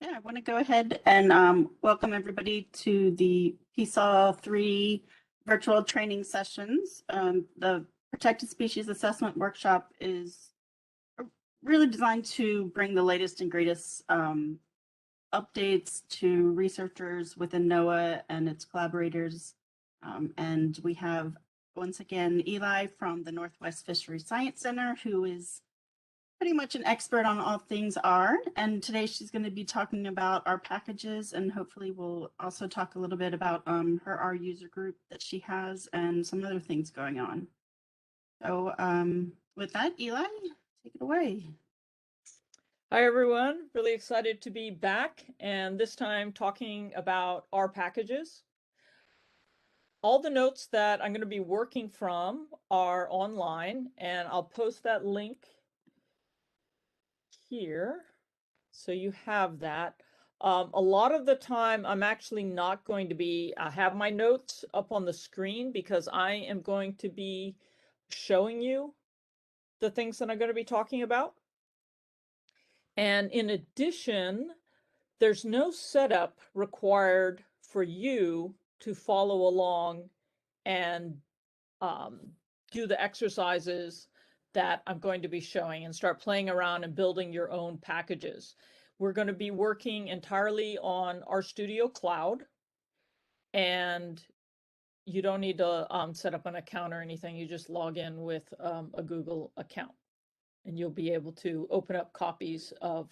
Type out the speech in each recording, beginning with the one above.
Yeah, I want to go ahead and welcome everybody to the PSAW3 virtual training sessions. The Protected Species Assessment Workshop is really designed to bring the latest and greatest updates to researchers within NOAA and its collaborators. And we have, once again, Eli from the Northwest Fisheries Science Center, who is pretty much an expert on all things R. And today she's going to be talking about R packages, and hopefully we'll also talk a little bit about her R user group that she has and some other things going on. So with that, Eli, take it away. Hi, everyone. Really excited to be back, and this time talking about R packages. All the notes that I'm going to be working from are online, and I'll post that link here so you have that. A lot of the time, I'm actually not going to be have my notes up on the screen because I am going to be showing you the things that I'm going to be talking about. And in addition, there's no setup required for you to follow along and do the exercises that I'm going to be showing and start playing around and building your own packages. We're going to be working entirely on RStudio Cloud, and you don't need to set up an account or anything. You just log in with a Google account, and you'll be able to open up copies of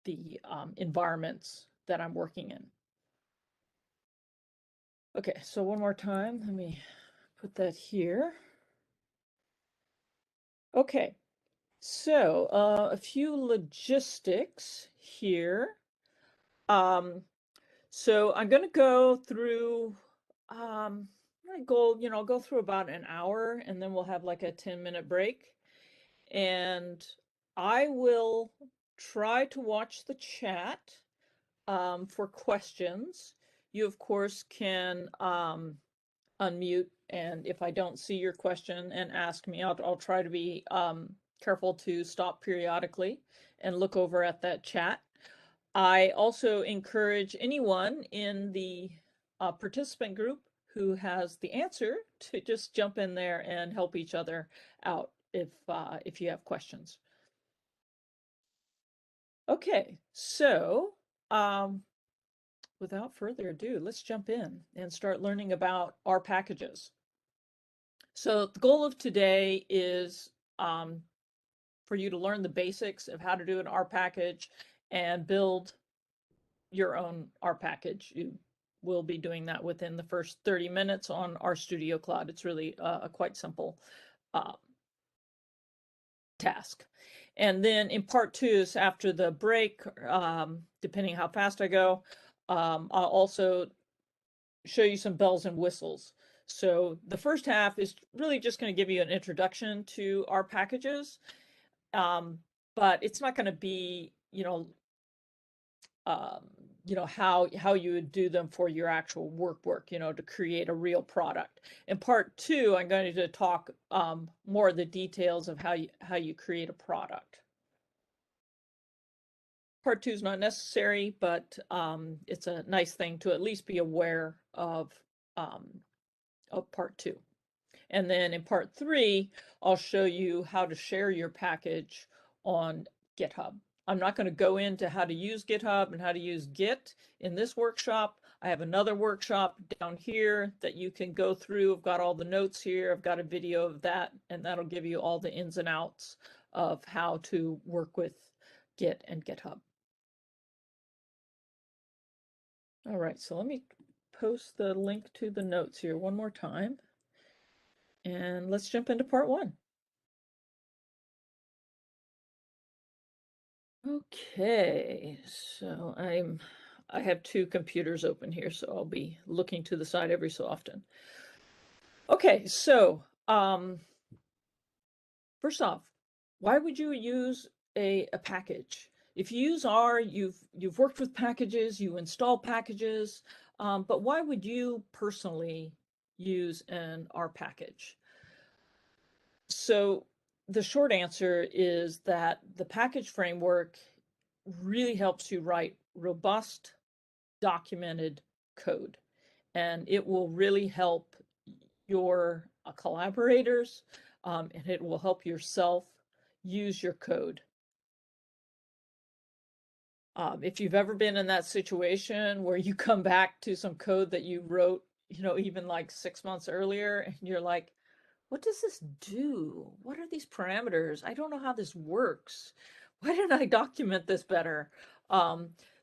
the environments that I'm working in. Okay, so one more time, let me put that here. Okay, so a few logistics here. So I'm going to go through, my goal, I'll go through about an hour, and then we'll have like a 10-minute break. And I will try to watch the chat for questions. You, of course, can unmute, and if I don't see your question and ask me, I'll try to be careful to stop periodically and look over at that chat. I also encourage anyone in the participant group who has the answer to just jump in there and help each other out if you have questions. Okay, so without further ado, let's jump in and start learning about R packages. So the goal of today is for you to learn the basics of how to do an R package and build your own R package. You will be doing that within the first 30 minutes on RStudio Cloud. It's really a quite simple task. And then in part 2 is after the break, depending how fast I go, I'll also show you some bells and whistles. So the first half is really just going to give you an introduction to R packages, but it's not going to be, how you would do them for your actual work, to create a real product. In part 2, I'm going to talk more of the details of how you create a product. Part 2 is not necessary, but it's a nice thing to at least be aware of part 2. And then in part 3, I'll show you how to share your package on GitHub. I'm not going to go into how to use GitHub and how to use Git in this workshop. I have another workshop down here that you can go through. I've got all the notes here. I've got a video of that, and that'll give you all the ins and outs of how to work with Git and GitHub. All right, so let me post the link to the notes here one more time. And let's jump into part 1. Okay, so I have 2 computers open here, so I'll be looking to the side every so often. Okay, so first off, why would you use a package? If you use R, you've worked with packages, you install packages, but why would you personally use an R package? So the short answer is that the package framework really helps you write robust, documented code. And it will really help your collaborators, and it will help yourself use your code. If you've ever been in that situation where you come back to some code that you wrote, even like 6 months earlier, and you're like, what does this do? What are these parameters? I don't know how this works. Why didn't I document this better?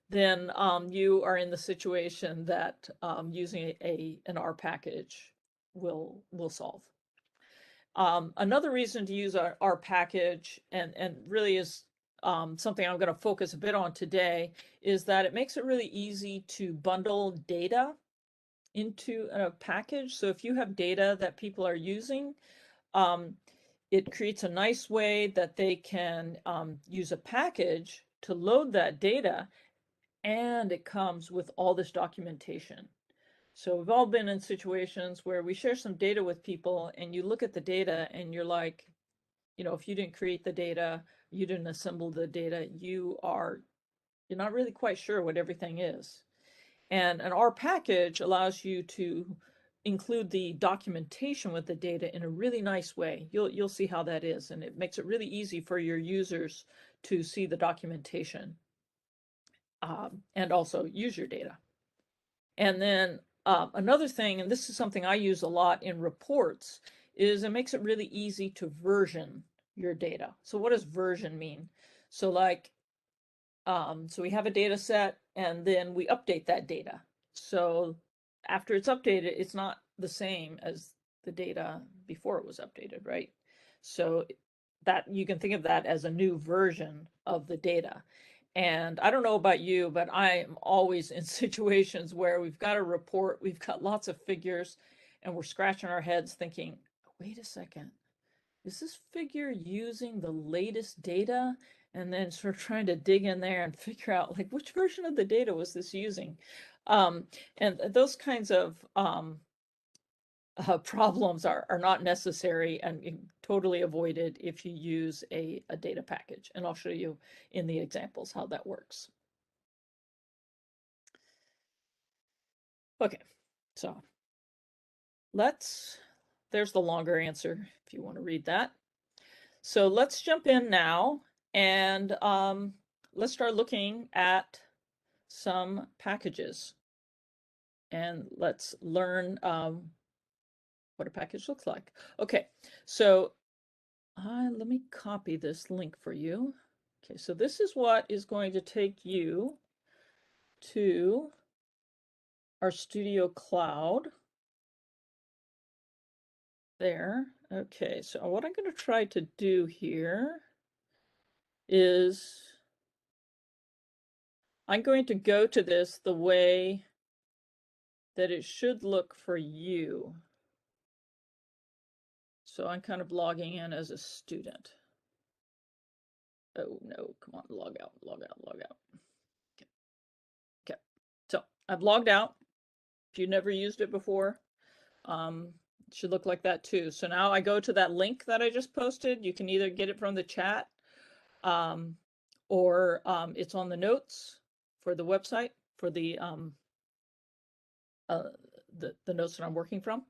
Then you are in the situation that using an R package will solve. Another reason to use our R package, and really is something I'm going to focus a bit on today, is that it makes it really easy to bundle data into a package. So if you have data that people are using, it creates a nice way that they can use a package to load that data, and it comes with all this documentation. So we've all been in situations where we share some data with people, and you look at the data and you're like, if you didn't create the data, you didn't assemble the data, you're not really quite sure what everything is. And an R package allows you to include the documentation with the data in a really nice way. You'll see how that is, and it makes it really easy for your users to see the documentation and also use your data. And then another thing, and this is something I use a lot in reports, is it makes it really easy to version your data. So what does version mean? So like, so we have a data set, and then we update that data. So after it's updated, it's not the same as the data before it was updated, right? So that you can think of that as a new version of the data. And I don't know about you, but I'm always in situations where we've got a report, we've got lots of figures, and we're scratching our heads thinking, wait a second, is this figure using the latest data? And then sort of trying to dig in there and figure out, like, which version of the data was this using? And those kinds of problems are not necessary and totally avoided if you use a data package. And I'll show you in the examples how that works. Okay, so there's the longer answer if you want to read that. So let's jump in now, and let's start looking at some packages. And let's learn what a package looks like. Okay, so let me copy this link for you. Okay, so this is what is going to take you to RStudio Cloud. There. Okay, so what I'm going to try to do here is I'm going to go to this the way that it should look for you. So I'm kind of logging in as a student. Oh no, come on, log out, log out, log out. Okay. Okay. So I've logged out. If you've never used it before, it should look like that too. So now I go to that link that I just posted. You can either get it from the chat or it's on the notes for the website for the notes that I'm working from.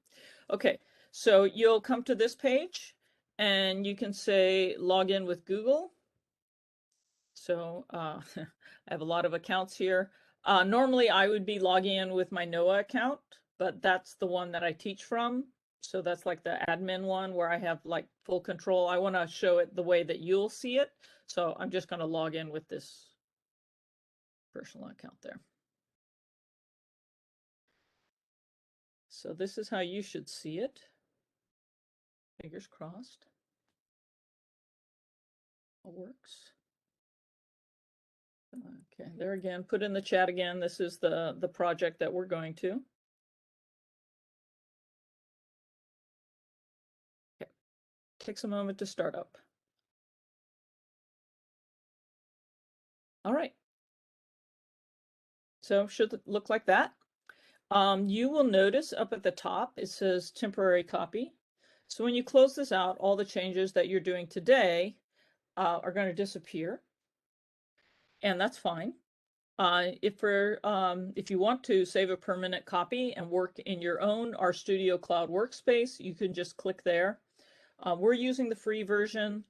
Okay, so you'll come to this page and you can say log in with Google. So I have a lot of accounts here. Normally I would be logging in with my NOAA account, but that's the one that I teach from. So that's like the admin one where I have like full control. I want to show it the way that you'll see it. So I'm just going to log in with this personal account there. So this is how you should see it. Fingers crossed. It works. Okay, there again, put in the chat again. This is the project that we're going to. Okay, takes a moment to start up. All right. So should it look like that. You will notice up at the top, it says temporary copy. So when you close this out, all the changes that you're doing today are going to disappear. and that's fine. If you want to save a permanent copy and work in your own RStudio Cloud workspace, you can just click there. We're using the free version,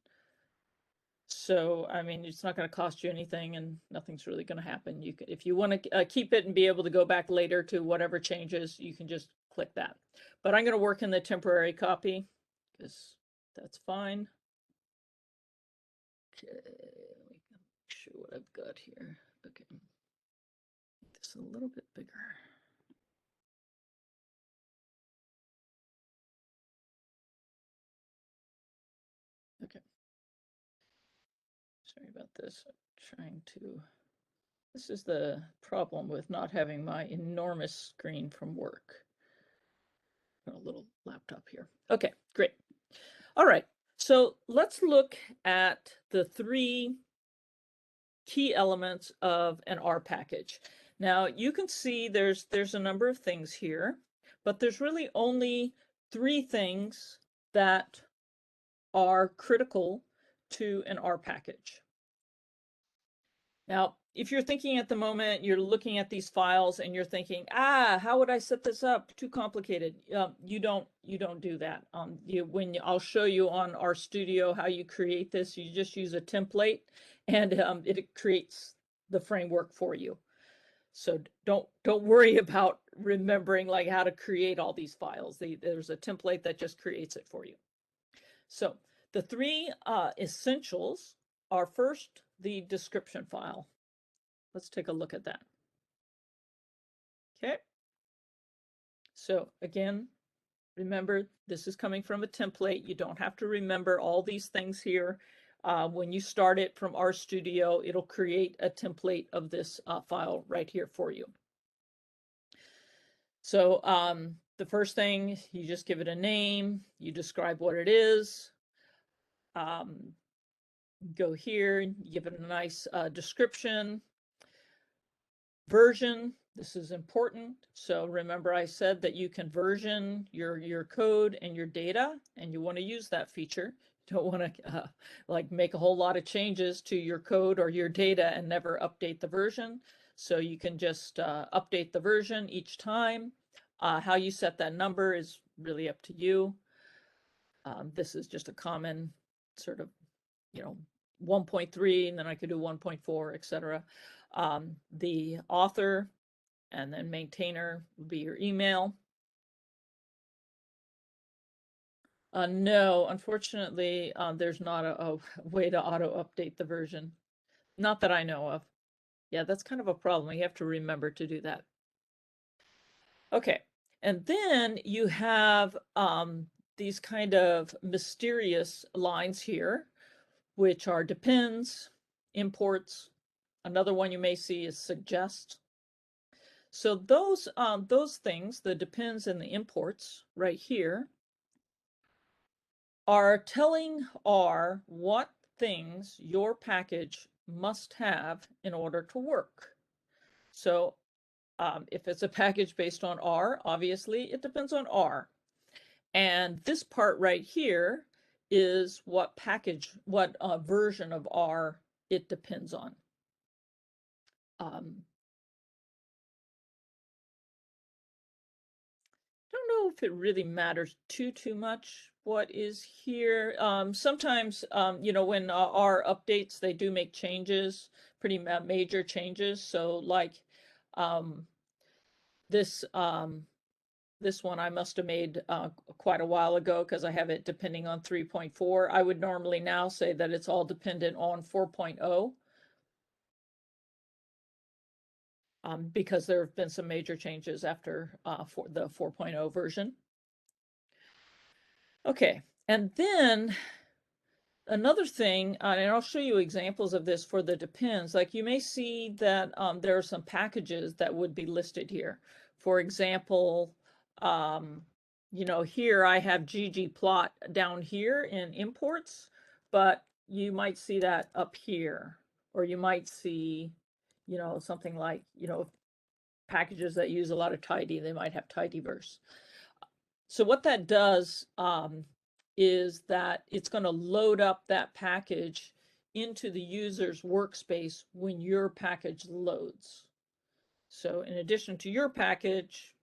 so I mean it's not going to cost you anything, and nothing's really going to happen. You can, if you want to keep it and be able to go back later to whatever changes, you can just click that. But I'm going to work in the temporary copy because that's fine. Okay, let me make sure what I've got here. Okay. This a little bit bigger. Okay. Sorry about this. I'm trying to. This is the problem with not having my enormous screen from work. Got a little laptop here. Okay, great. All right. So let's look at the 3 key elements of an R package. Now you can see there's a number of things here, but there's really only 3 things that are critical to an R package. Now, if you're thinking at the moment, you're looking at these files and you're thinking, how would I set this up? Too complicated. You don't do that. I'll show you on RStudio how you create this. You just use a template, and it creates the framework for you. So don't worry about remembering like how to create all these files. There's a template that just creates it for you. So the 3 essentials are, first, the description file. Let's take a look at that. Okay. So again, remember, this is coming from a template. You don't have to remember all these things here. When you start it from RStudio, it'll create a template of this file right here for you. So the first thing, you just give it a name, you describe what it is. Go here, give it a nice description. Version, this is important. So remember I said that you can version your code and your data, and you want to use that feature. You don't want to like make a whole lot of changes to your code or your data and never update the version. So you can just update the version each time. How you set that number is really up to you. This is just a common sort of, 1.3, and then I could do 1.4, etc. The author and then maintainer would be your email. No, unfortunately, there's not a way to auto-update the version. Not that I know of. Yeah, that's kind of a problem. You have to remember to do that. Okay, and then you have these kind of mysterious lines here, which are depends, imports. Another one you may see is suggest. So those things, the depends and the imports right here, are telling R what things your package must have in order to work. So if it's a package based on R, obviously it depends on R. And this part right here is what version of R it depends on. Don't know if it really matters too much what is here. Sometimes, when R updates, they do make changes, pretty major changes. So like this one I must have made quite a while ago because I have it depending on 3.4. I would normally now say that it's all dependent on 4.0. Because there have been some major changes after for the 4.0 version. Okay, and then another thing, and I'll show you examples of this for the depends, like you may see that there are some packages that would be listed here. For example, here I have ggplot down here in imports, but you might see that up here, or you might see, something like, packages that use a lot of tidy, they might have tidyverse. So what that does is that it's going to load up that package into the user's workspace when your package loads. So in addition to your package,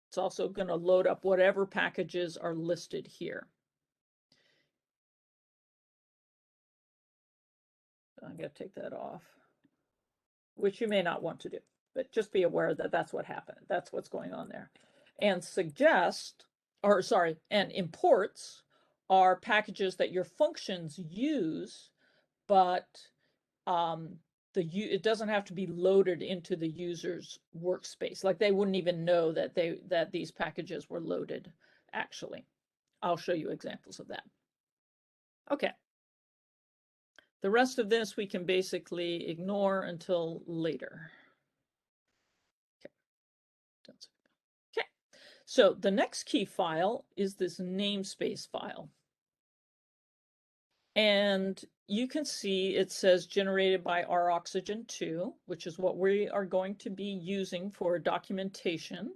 it's also going to load up whatever packages are listed here. I'm going to take that off, which you may not want to do, but just be aware that that's what happened. That's what's going on there. And and imports are packages that your functions use, but it doesn't have to be loaded into the user's workspace. Like they wouldn't even know that these packages were loaded, actually. I'll show you examples of that. Okay. The rest of this we can basically ignore until later. Okay. So the next key file is this namespace file. And you can see it says generated by ROxygen2, which is what we are going to be using for documentation.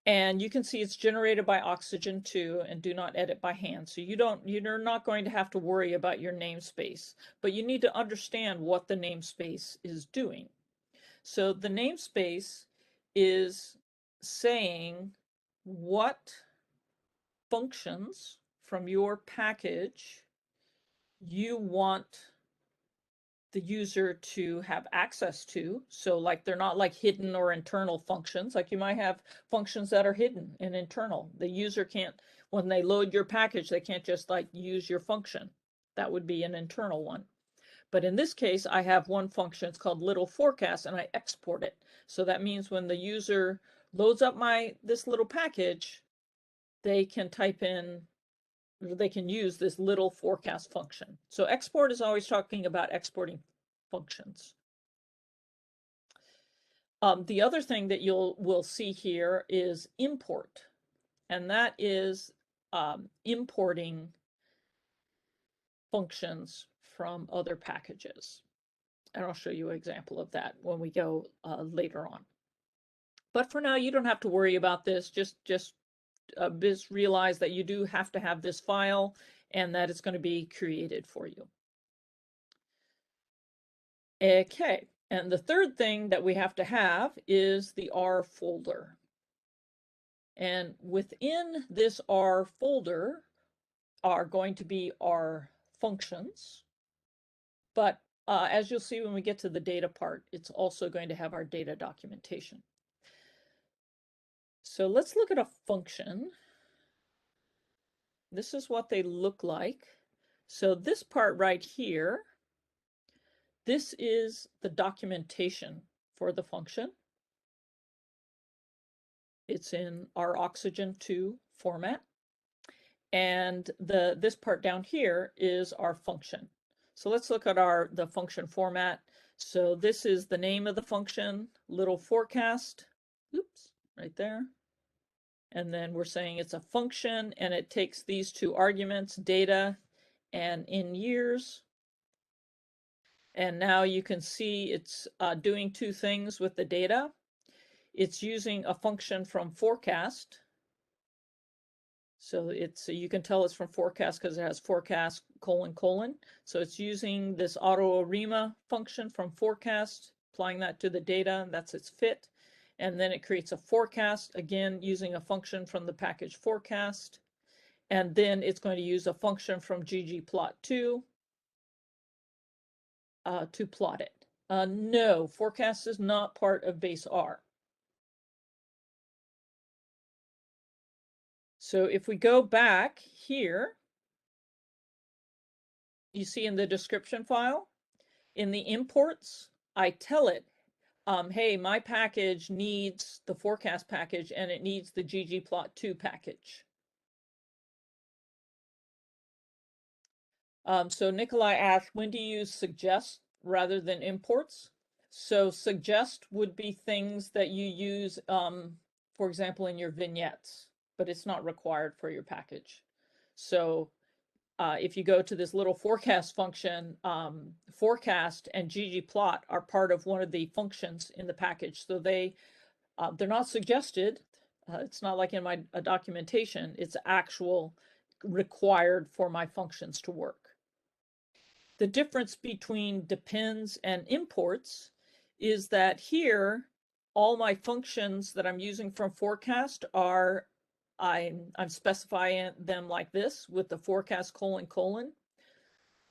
And you can see it's generated by Oxygen2 and do not edit by hand. So you're not going to have to worry about your namespace, but you need to understand what the namespace is doing. So the namespace is saying what functions from your package you want the user to have access to. So like they're not like hidden or internal functions. Like you might have functions that are hidden and internal. The user can't, when they load your package, they can't just like use your function. That would be an internal one. But in this case, I have one function, it's called little forecast, and I export it. So that means when the user loads up this little package, they can type in, they can use this little forecast function. So export is always talking about exporting functions. The other thing that we'll see here is import, and that is importing functions from other packages. And I'll show you an example of that when we go later on. But for now, you don't have to worry about this. Just realize that you do have to have this file and that it's going to be created for you. Okay, and the third thing that we have to have is the R folder. And within this R folder are going to be our functions. But as you'll see when we get to the data part, it's also going to have our data documentation. So let's look at a function. This is what they look like. So this part right here, this is the documentation for the function. It's in our Oxygen2 format. And this part down here is our function. So let's look at the function format. So this is the name of the function, little forecast. Oops, right there. And then we're saying it's a function and it takes these two arguments, data and in years. And now you can see it's doing two things with the data. It's using a function from forecast. So you can tell it's from forecast because it has forecast : : So it's using this AutoArima function from forecast, applying that to the data, that's its fit. And then it creates a forecast, again, using a function from the package forecast. And then it's going to use a function from ggplot2 to plot it. No, forecast is not part of base R. So if we go back here, you see in the description file, in the imports, I tell it, hey, my package needs the forecast package and it needs the ggplot2 package. So Nikolai asked, when do you use suggest rather than imports? So suggest would be things that you use, for example, in your vignettes, but it's not required for your package. So if you go to this little forecast function, forecast and ggplot are part of one of the functions in the package. So they're not suggested. It's not like in my documentation. It's actual required for my functions to work. The difference between depends and imports is that here, all my functions that I'm using from forecast are, I'm specifying them like this with the forecast :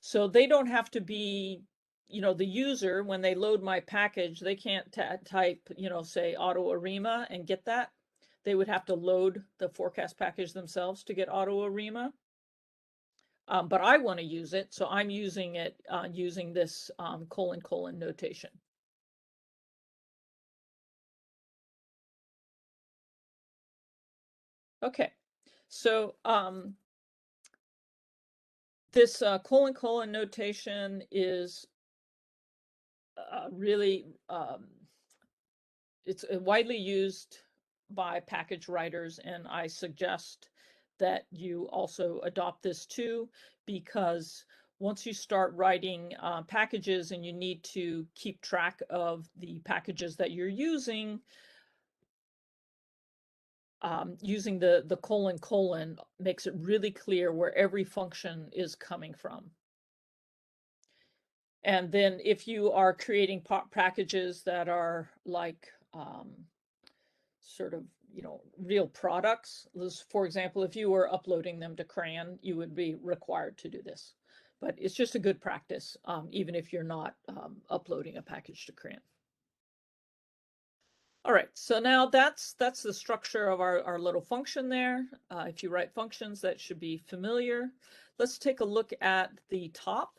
So they don't have to be, the user, when they load my package, they can't type, say auto arima and get that. They would have to load the forecast package themselves to get auto arima. But I want to use it, so I'm using it using this : notation. Okay, so this : notation is really it's widely used by package writers, and I suggest that you also adopt this too, because once you start writing packages and you need to keep track of the packages that you're using, using the : makes it really clear where every function is coming from. And then if you are creating packages that are like sort of, real products, for example, if you were uploading them to CRAN, you would be required to do this. But it's just a good practice, even if you're not uploading a package to CRAN. All right, so now that's the structure of our little function there. If you write functions, that should be familiar. Let's take a look at the top,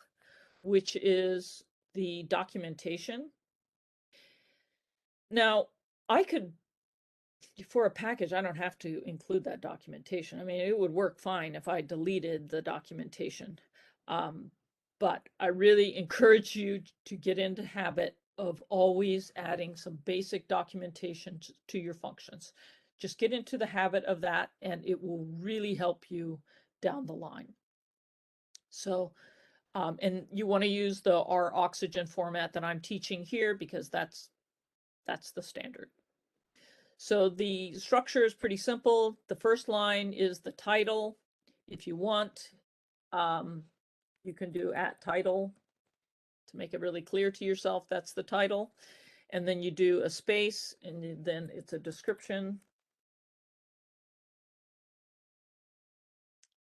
which is the documentation. Now, I could, for a package, I don't have to include that documentation. I mean, it would work fine if I deleted the documentation. But I really encourage you to get into habit of always adding some basic documentation to your functions. Just get into the habit of that, and it will really help you down the line. So, and you want to use the R Oxygen format that I'm teaching here, because that's the standard. So the structure is pretty simple. The first line is the title. If you want, you can do @title to make it really clear to yourself that's the title. And then you do a space, and then it's a description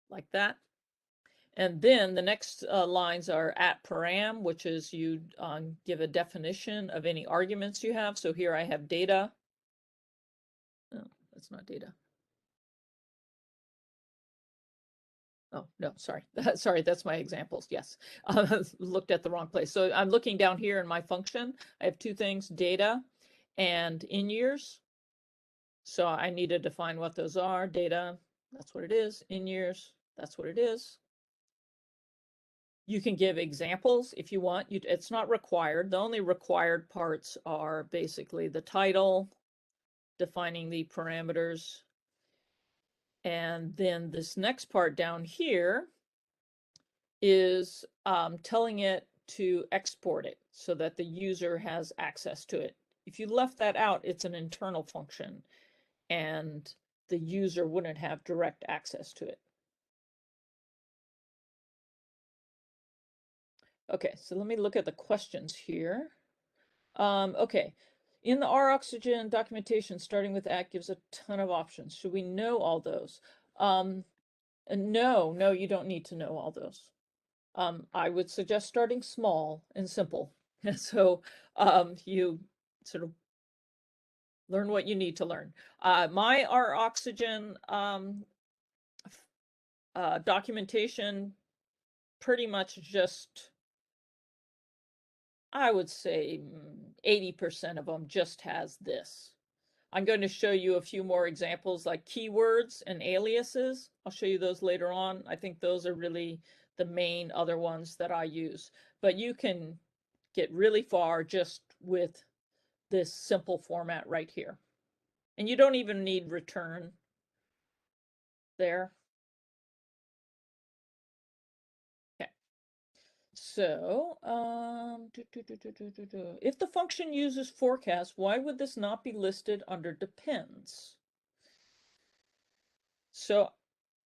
like that. And then the next lines are @param, which is you give a definition of any arguments you have. So here I have data. No, that's not data. Oh, no, sorry. Sorry, that's my examples. Yes, looked at the wrong place. So I'm looking down here in my function. I have two things, data and in years. So I need to define what those are. Data, that's what it is. In years, that's what it is. You can give examples if you want. It's not required. The only required parts are basically the title, defining the parameters, and then this next part down here is telling it to export it so that the user has access to it. If you left that out, it's an internal function, and the user wouldn't have direct access to it. Okay, so let me look at the questions here. Okay, in the R Oxygen documentation, starting with @ gives a ton of options. Should we know all those? No, you don't need to know all those. I would suggest starting small and simple. So you sort of learn what you need to learn. My R Oxygen documentation pretty much just, I would say 80% of them just has this. I'm going to show you a few more examples like keywords and aliases. I'll show you those later on. I think those are really the main other ones that I use. But you can get really far just with this simple format right here. And you don't even need return there. Okay. So, if the function uses forecast, why would this not be listed under depends? So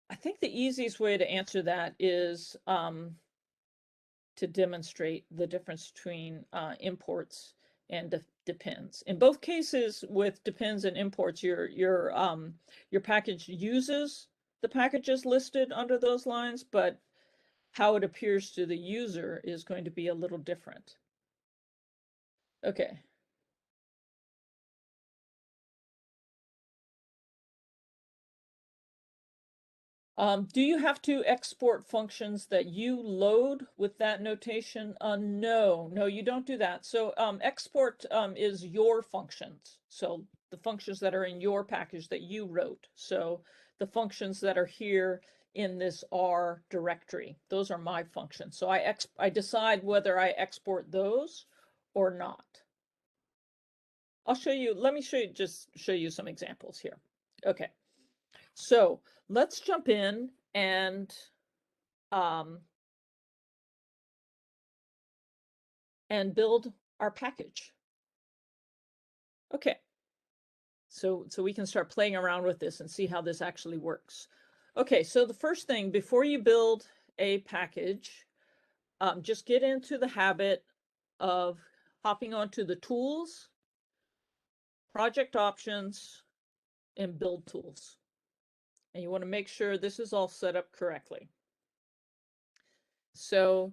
I think the easiest way to answer that is to to demonstrate the difference between imports and depends. In both cases, with depends and imports, your package uses the packages listed under those lines, but how it appears to the user is going to be a little different. Okay. Do you have to export functions that you load with that notation? No, you don't do that. So export is your functions. So the functions that are in your package that you wrote. So the functions that are here in this R directory, those are my functions. So I decide whether I export those or not. I'll show you, let me just show you some examples here. Okay. So let's jump in and build our package. Okay, so we can start playing around with this and see how this actually works. Okay, so the first thing, before you build a package, just get into the habit of hopping onto the tools, project options, and build tools. And you want to make sure this is all set up correctly. So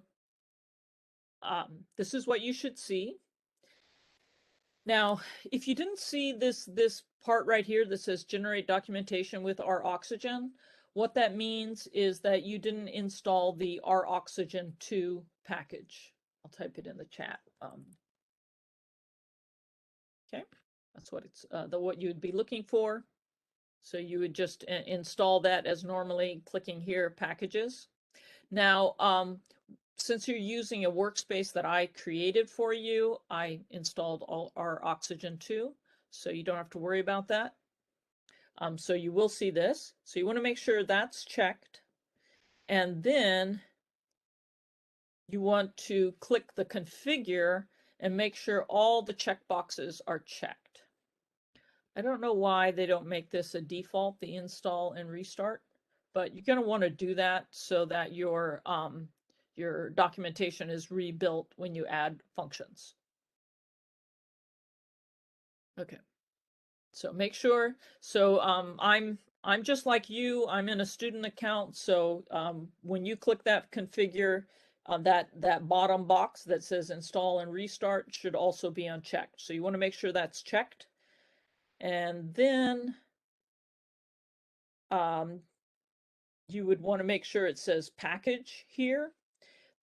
this is what you should see. Now, if you didn't see this part right here that says generate documentation with ROxygen, what that means is that you didn't install the ROxygen2 package. I'll type it in the chat. Okay, that's what it's what you would be looking for. So you would just install that as normally, clicking here, packages. Now, since you're using a workspace that I created for you, I installed all our ROxygen2, so you don't have to worry about that. So you will see this. So you want to make sure that's checked. And then you want to click the configure and make sure all the checkboxes are checked. I don't know why they don't make this a default, the install and restart, but you're going to want to do that so that your documentation is rebuilt when you add functions. Okay, so make sure. So I'm just like you. I'm in a student account. So when you click that configure, that bottom box that says install and restart should also be unchecked. So you want to make sure that's checked. And then you would want to make sure it says package here.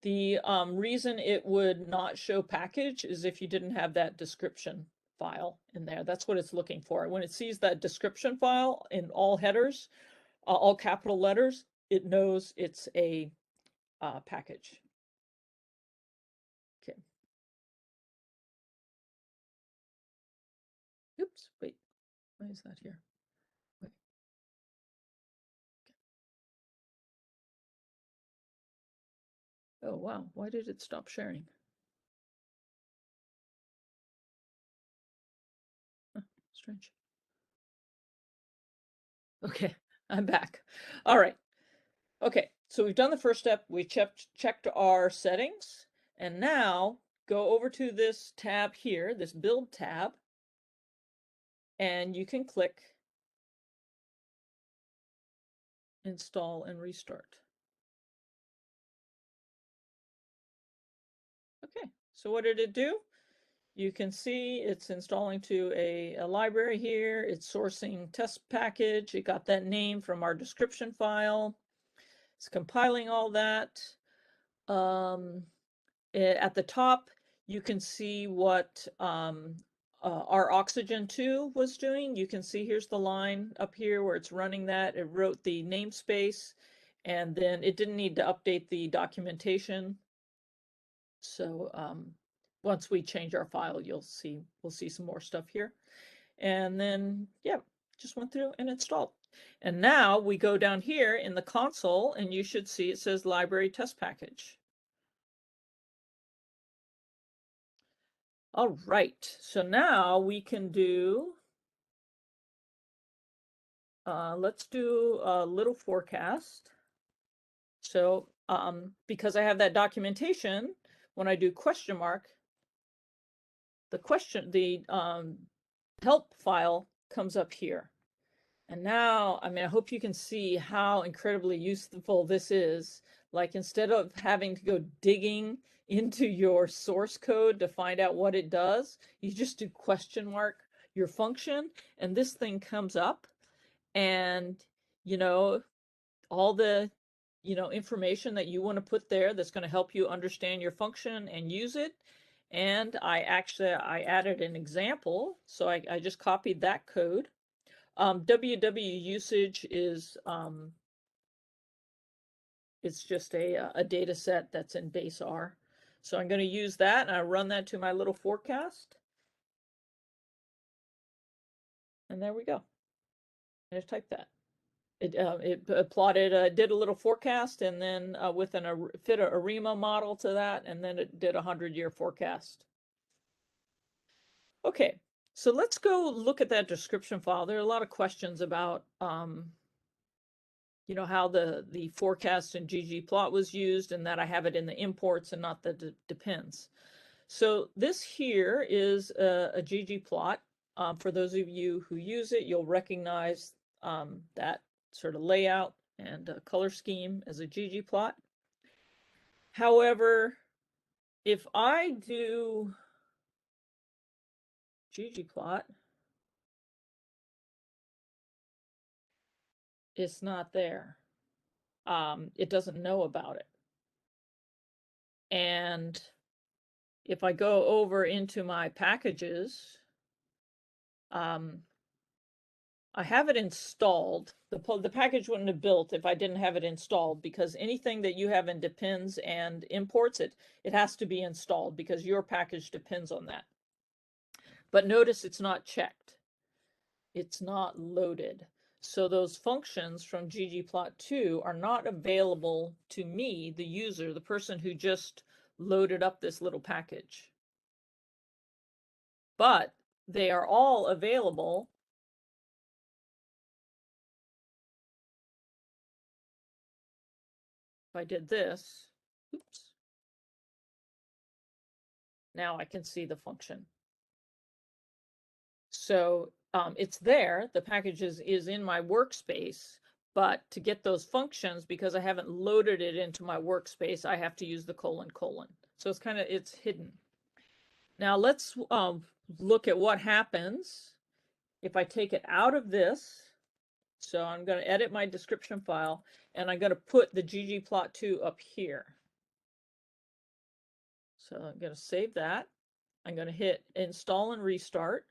The reason it would not show package is if you didn't have that description file in there. That's what it's looking for. When it sees that description file in all headers, all capital letters, it knows it's a package. Okay. Oops, wait, why is that here? Wait. Okay. Oh, wow, why did it stop sharing? Huh, strange. Okay, I'm back. All right. Okay, so we've done the first step. We checked our settings, and now go over to this tab here, this build tab, and you can click install and restart. Okay, so what did it do? You can see it's installing to a library here. It's sourcing test package. It got that name from our description file. It's compiling all that. At the top, you can see what our ROxygen2 was doing. You can see here's the line up here where it's running that. It wrote the namespace, and then it didn't need to update the documentation. So once we change our file, we'll see some more stuff here. And then, yeah, just went through and installed. And now we go down here in the console, and you should see it says library test package. All right, so now we can do, let's do a little forecast. So because I have that documentation, when I do question mark, the help file comes up here. And now, I mean, I hope you can see how incredibly useful this is. Like, instead of having to go digging into your source code to find out what it does, you just do question mark your function, and this thing comes up, and, you know, all the, you know, information that you want to put there that's going to help you understand your function and use it. And I added an example, so I just copied that code. WW usage is it's just a data set that's in base R. So I'm going to use that, and I run that to my little forecast. And there we go. I just typed that. It plotted, did a little forecast, and then fit a ARIMA model to that, and then it did a 100-year forecast. Okay, so let's go look at that description file. There are a lot of questions about you know, how the forecast in ggplot was used, and that I have it in the imports and not the depends. So this here is a ggplot. For those of you who use it, you'll recognize that sort of layout and color scheme as a ggplot. However, if I do ggplot, it's not there. It doesn't know about it. And if I go over into my packages, I have it installed. The package wouldn't have built if I didn't have it installed, because anything that you have in depends and imports it has to be installed because your package depends on that. But notice it's not checked. It's not loaded. So those functions from ggplot2 are not available to me, the user, the person who just loaded up this little package. But they are all available if I did this. Oops. Now I can see the function. So it's there, the package is in my workspace, but to get those functions, because I haven't loaded it into my workspace, I have to use the : : So it's hidden. Now let's look at what happens if I take it out of this. So I'm going to edit my description file, and I'm going to put the ggplot2 up here. So I'm going to save that. I'm going to hit install and restart.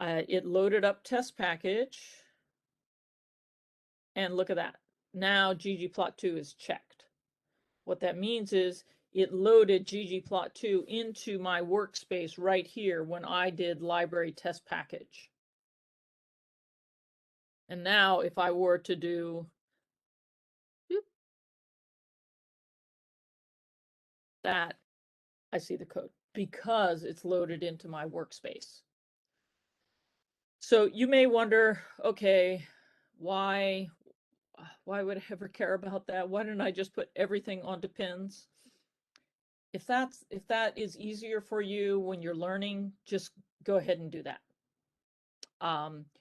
It loaded up test package, and look at that. Now ggplot2 is checked. What that means is it loaded ggplot2 into my workspace right here when I did library test package. And now if I were to do that, I see the code because it's loaded into my workspace. So you may wonder, okay, why would I ever care about that? Why didn't I just put everything on depends? If that is easier for you when you're learning, just go ahead and do that.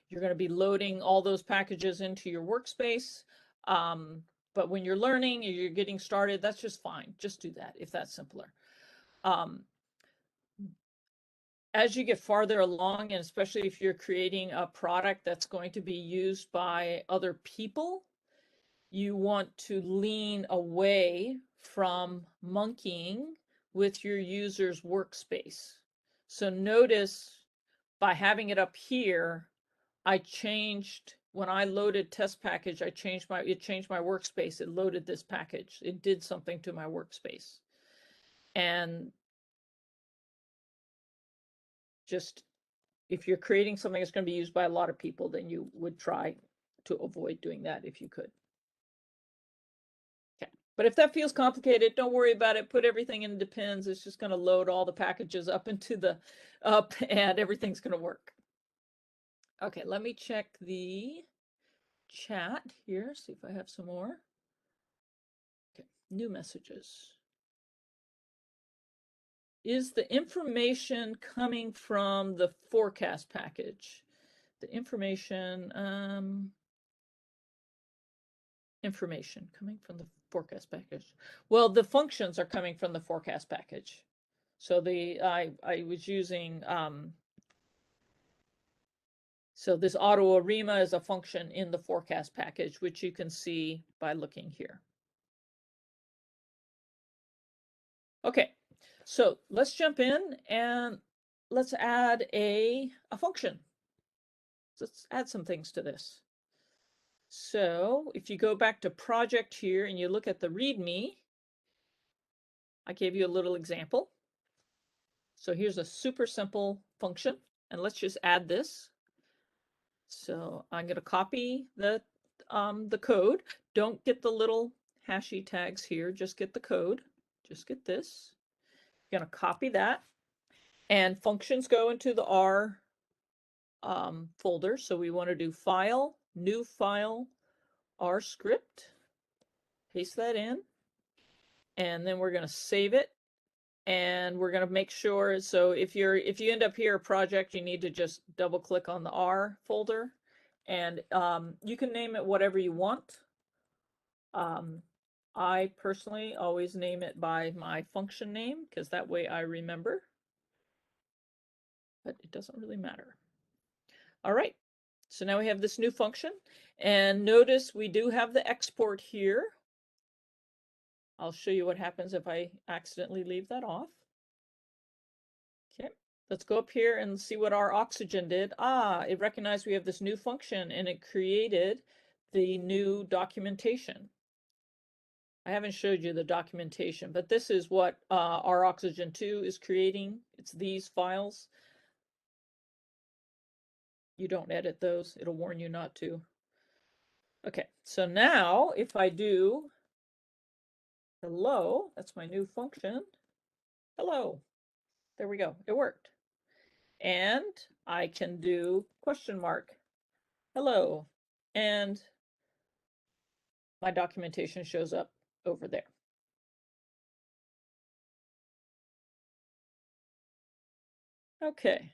You're going to be loading all those packages into your workspace. But when you're learning or you're getting started, that's just fine. Just do that if that's simpler. As you get farther along, and especially if you're creating a product that's going to be used by other people, you want to lean away from monkeying with your user's workspace. So notice by having it up here, I changed, when I loaded test package, it changed my workspace. It loaded this package. It did something to my workspace. And just, if you're creating something that's going to be used by a lot of people, then you would try to avoid doing that if you could. Okay. But if that feels complicated, don't worry about it. Put everything in depends. It's just going to load all the packages up into the and everything's going to work. Okay, let me check the chat here, see if I have some more. Okay, new messages. Is the information coming from the forecast package? The information coming from the forecast package. Well, the functions are coming from the forecast package. So I was using so this auto arima is a function in the forecast package, which you can see by looking here. Okay, so let's jump in and let's add a function. Let's add some things to this. So if you go back to project here and you look at the README, I gave you a little example. So here's a super simple function, and let's just add this. So I'm going to copy the code. Don't get the little hashy tags here. Just get the code. Just get this. I'm going to copy that, and functions go into the R folder. So we want to do File, New File, R Script. Paste that in, and then we're going to save it. And we're going to make sure, so if you end up here a project, you need to just double click on the R folder, and you can name it whatever you want. I personally always name it by my function name because that way I remember, but it doesn't really matter. All right, so now we have this new function, and notice we do have the export here. I'll show you what happens if I accidentally leave that off. Okay, let's go up here and see what our oxygen did. It recognized we have this new function and it created the new documentation. I haven't showed you the documentation, but this is what our oxygen 2 is creating. It's these files. You don't edit those. It'll warn you not to. Okay, so now if I do hello, that's my new function. Hello. There we go. It worked. And I can do question mark. Hello. And my documentation shows up over there. Okay.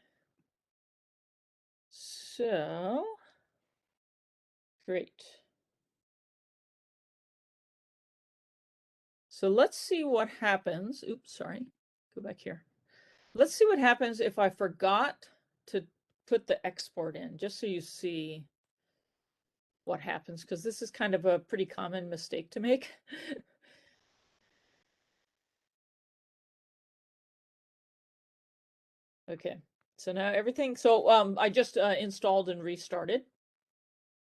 So, great. So let's see what happens. Oops, sorry. Go back here. Let's see what happens if I forgot to put the export in, just so you see what happens, because this is kind of a pretty common mistake to make. Okay, so now everything, so I just installed and restarted.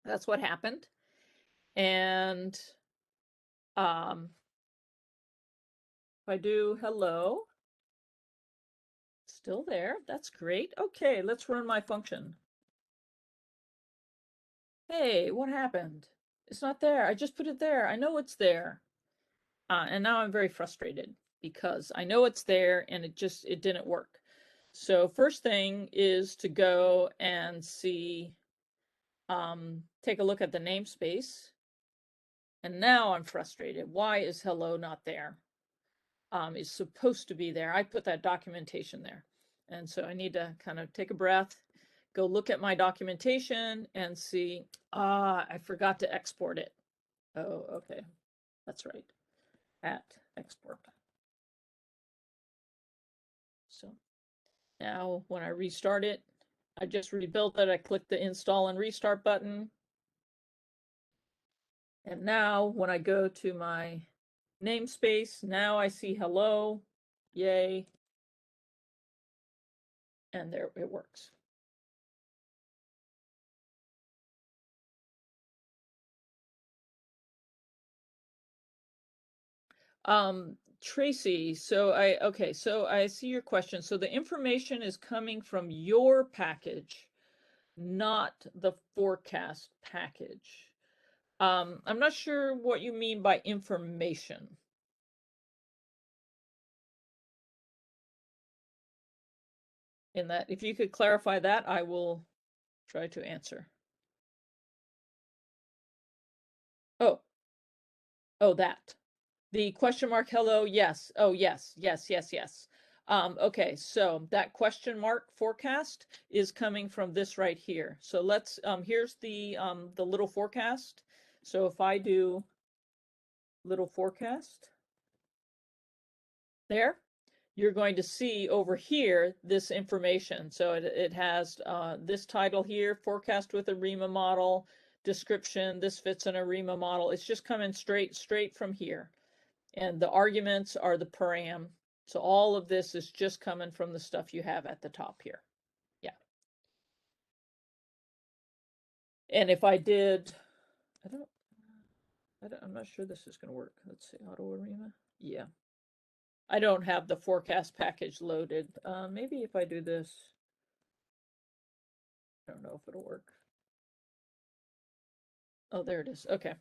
That's what happened. And if I do hello, still there, that's great. Okay, let's run my function. Hey, what happened? It's not there. I just put it there. I know it's there. And now I'm very frustrated because I know it's there and it didn't work. So first thing is to go and see, take a look at the namespace. And now I'm frustrated. Why is hello not there? It's supposed to be there. I put that documentation there. And so I need to kind of take a breath, go look at my documentation and see, I forgot to export it. Oh, okay. That's right. At export. So now when I restart it, I just rebuilt it. I clicked the install and restart button. And now when I go to my namespace, now I see hello, yay. And there it works. Tracy, so I see your question. So the information is coming from your package, not the forecast package. I'm not sure what you mean by information. In that, if you could clarify that, I will try to answer. Oh, that. The question mark hello, yes. Oh, yes. Okay, so that question mark forecast is coming from this right here. So let's, here's the little forecast. So if I do little forecast there, you're going to see over here this information. So it has this title here, forecast with a REMA model, description, this fits in a REMA model. It's just coming straight from here. And the arguments are the param. So all of this is just coming from the stuff you have at the top here. Yeah. And if I did, I'm not sure this is going to work. Let's see, auto arena. Yeah. I don't have the forecast package loaded. Maybe if I do this, I don't know if it'll work. Oh, there it is. Okay.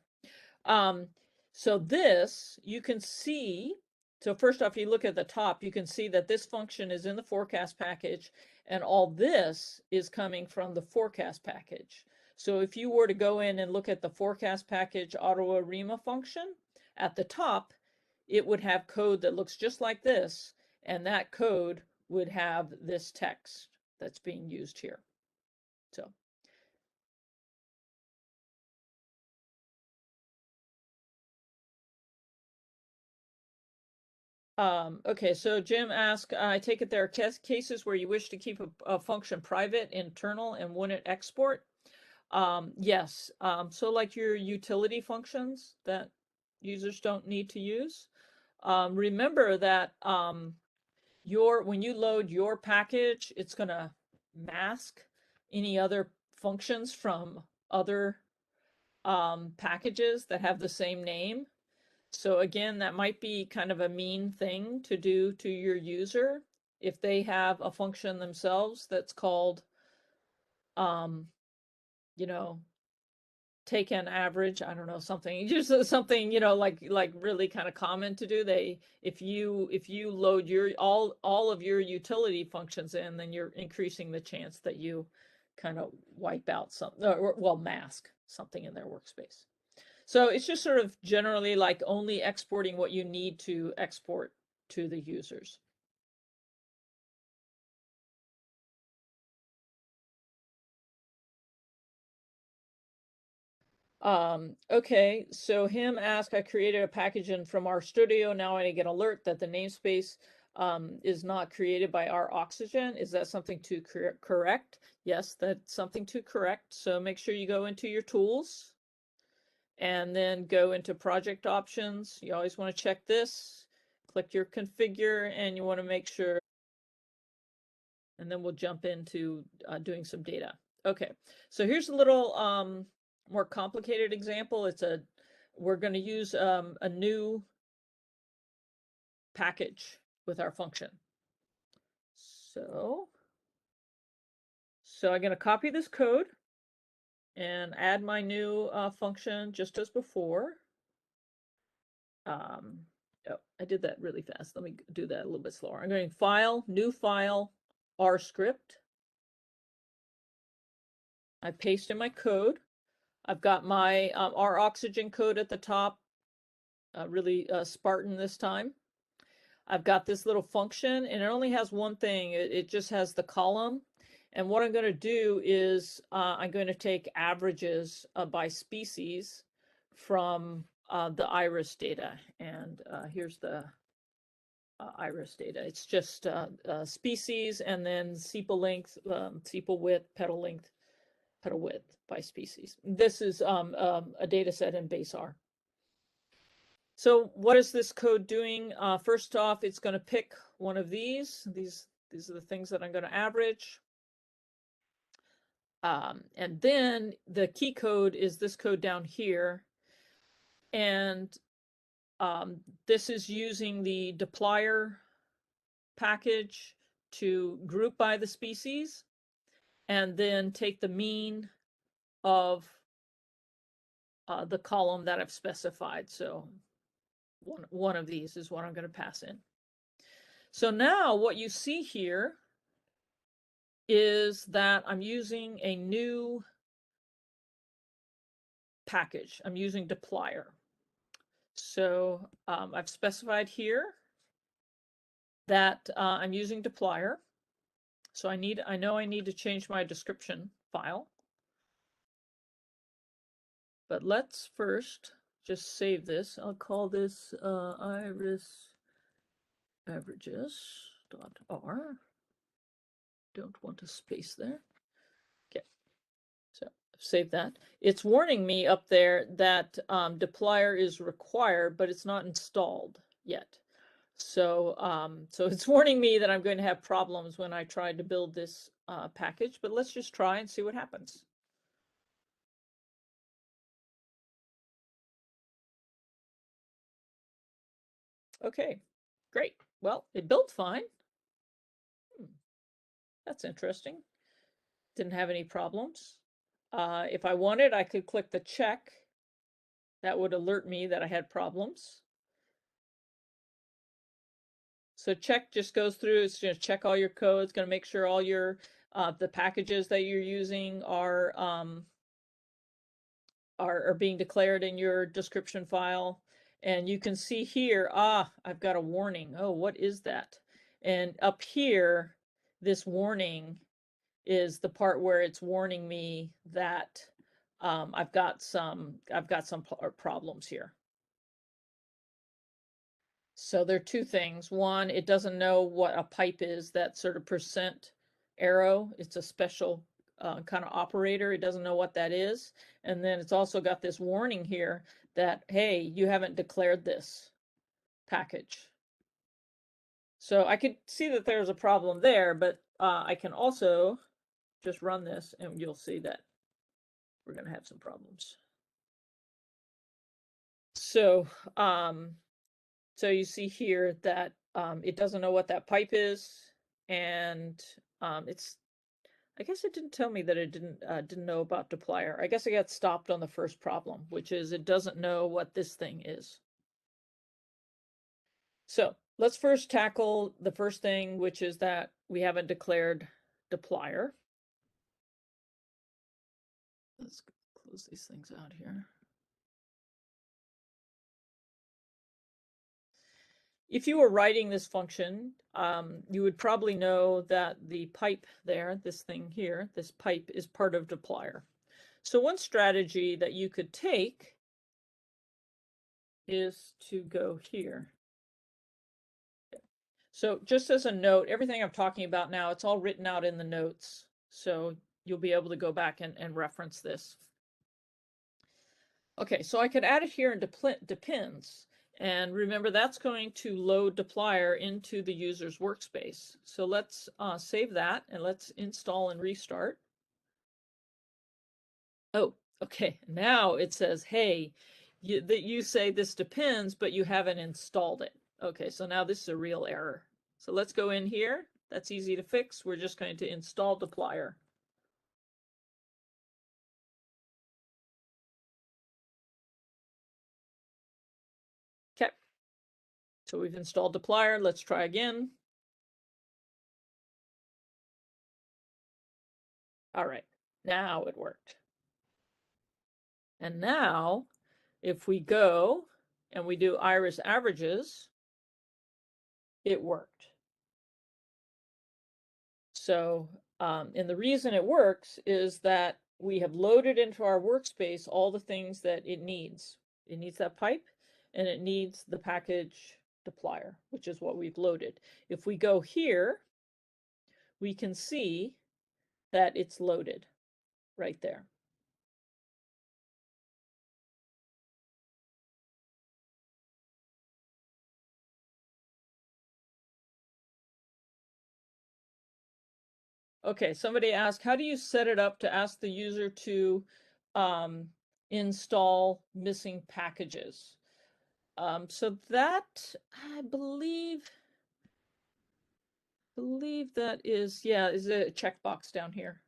So this, you can see, so first off, you look at the top, you can see that this function is in the forecast package, and all this is coming from the forecast package. So if you were to go in and look at the forecast package auto arima function, at the top, it would have code that looks just like this, and that code would have this text that's being used here. So. Okay, so Jim asked, I take it there are cases where you wish to keep a function private, internal, and wouldn't export? Yes. So like your utility functions that users don't need to use. Remember that when you load your package, it's going to mask any other functions from other packages that have the same name. So again, that might be kind of a mean thing to do to your user if they have a function themselves that's called, you know, take an average. I don't know, something, just something, you know, like really kind of common to do. If you load all of your utility functions in, then you're increasing the chance that you kind of wipe out something, or well, mask something in their workspace. So it's just sort of generally like only exporting what you need to export to the users. Okay, so him asked, I created a package in from RStudio. Now I get alert that the namespace is not created by ROxygen. Is that something to correct? Yes, that's something to correct. So make sure you go into your tools and then go into project options. You always want to check this, click your configure, and you want to make sure, and then we'll jump into doing some data. Okay, so here's a little more complicated example. We're going to use a new package with our function. So I'm going to copy this code and add my new function just as before. Oh, I did that really fast. Let me do that a little bit slower. I'm going File, New File, R script. I paste in my code. I've got my ROxygen code at the top, really Spartan this time. I've got this little function, and it only has one thing. It just has the column. And what I'm going to do is I'm going to take averages by species from the iris data. And here's the iris data. It's just species and then sepal length, sepal width, petal length, petal width by species. This is a data set in base R. So what is this code doing? First off, it's going to pick one of these. These are the things that I'm going to average. And then the key code is this code down here. And this is using the dplyr package to group by the species and then take the mean of the column that I've specified. So one of these is what I'm going to pass in. So now what you see here is that I'm using a new package. I'm using dplyr. So I've specified here that I'm using dplyr. So I know I need to change my description file. But let's first just save this. I'll call this irisaverages.r. Don't want a space there. Okay, so save that. It's warning me up there that dplyr is required, but it's not installed yet. So so it's warning me that I'm going to have problems when I try to build this package, but let's just try and see what happens. Okay, great. Well, it built fine. That's interesting. Didn't have any problems. If I wanted, I could click the check. That would alert me that I had problems. So check just goes through. It's going to check all your code. It's going to make sure all your the packages that you're using are being declared in your description file. And you can see here, I've got a warning. Oh, what is that? And up here, this warning is the part where it's warning me that I've got some problems here. So there are two things. One, it doesn't know what a pipe is, that sort of percent arrow. It's a special kind of operator. It doesn't know what that is. And then it's also got this warning here that, hey, you haven't declared this package. So I could see that there's a problem there, but I can also just run this and you'll see that we're going to have some problems. So so you see here that it doesn't know what that pipe is, and I guess it didn't tell me that it didn't know about dplyr. I guess I got stopped on the first problem, which is it doesn't know what this thing is. So let's first tackle the first thing, which is that we haven't declared dplyr. Let's close these things out here. If you were writing this function, you would probably know that the pipe there, this thing here, this pipe is part of dplyr. So one strategy that you could take is to go here. So just as a note, everything I'm talking about now, it's all written out in the notes. So you'll be able to go back and reference this. Okay, so I could add it here in depends. And remember, that's going to load dplyr into the user's workspace. So let's save that and let's install and restart. Oh, okay. Now it says, hey, you say this depends, but you haven't installed it. Okay, so now this is a real error. So let's go in here. That's easy to fix. We're just going to install dplyr. Okay. So we've installed dplyr. Let's try again. All right, now it worked. And now if we go and we do iris averages, it worked. So, and the reason it works is that we have loaded into our workspace all the things that it needs. It needs that pipe and it needs the package dplyr, which is what we've loaded. If we go here, we can see that it's loaded right there. Okay, somebody asked, how do you set it up to ask the user to install missing packages? So that, I believe that is, yeah, is a checkbox down here.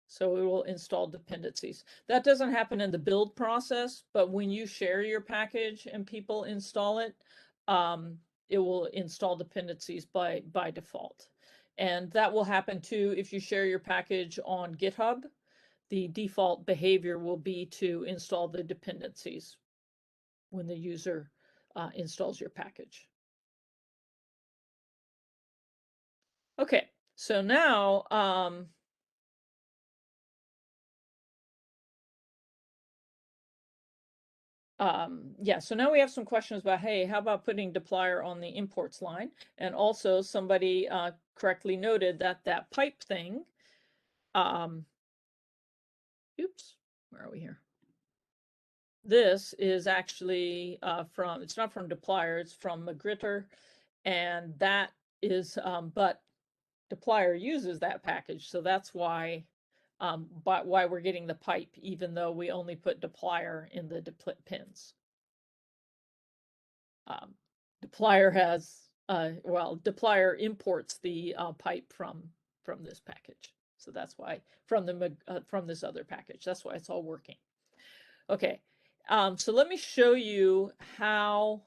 So it will install dependencies. That doesn't happen in the build process, but when you share your package and people install it, it will install dependencies by default. And that will happen too if you share your package on GitHub. The default behavior will be to install the dependencies when the user installs your package. Okay, so now yeah, so now we have some questions about, hey, how about putting dplyr on the imports line? And also somebody correctly noted that that pipe thing, oops, where are we here? This is actually from, it's not from dplyr, it's from Magritter, and that is, but dplyr uses that package, so that's why why we're getting the pipe, even though we only put dplyr in the pins. Dplyr has, well, dplyr imports the pipe from this package, so that's why from this other package. That's why it's all working. Okay, so let me show you how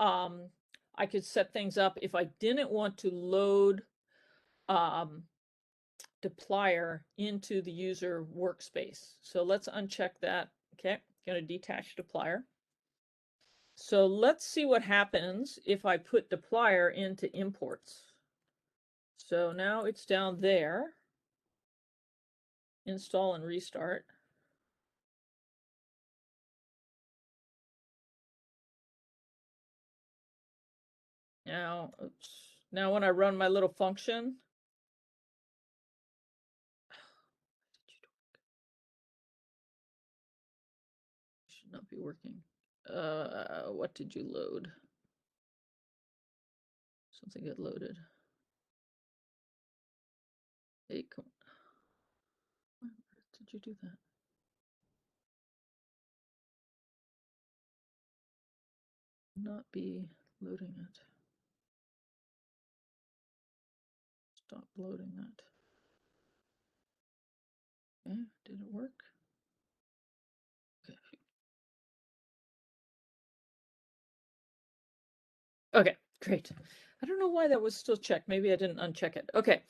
I could set things up if I didn't want to load dplyr into the user workspace. So let's uncheck that. Okay, going to detach dplyr. So let's see what happens if I put dplyr into imports. So now it's down there. Install and restart. Now, oops. Now when I run my little function, should not be working. What did you load? Something got loaded. Hey, come on. Why did you do that? Not be loading it. Stop loading that. Okay, did it work? Okay. Okay, great. I don't know why that was still checked. Maybe I didn't uncheck it. Okay.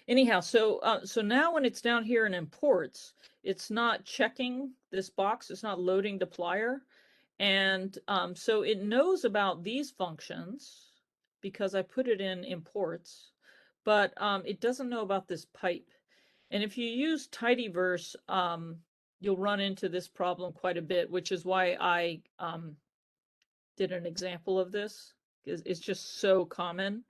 Anyhow, so so now when it's down here in imports, it's not checking this box. It's not loading dplyr. And so it knows about these functions because I put it in imports, but it doesn't know about this pipe. And if you use tidyverse, you'll run into this problem quite a bit, which is why I did an example of this. It's just so common,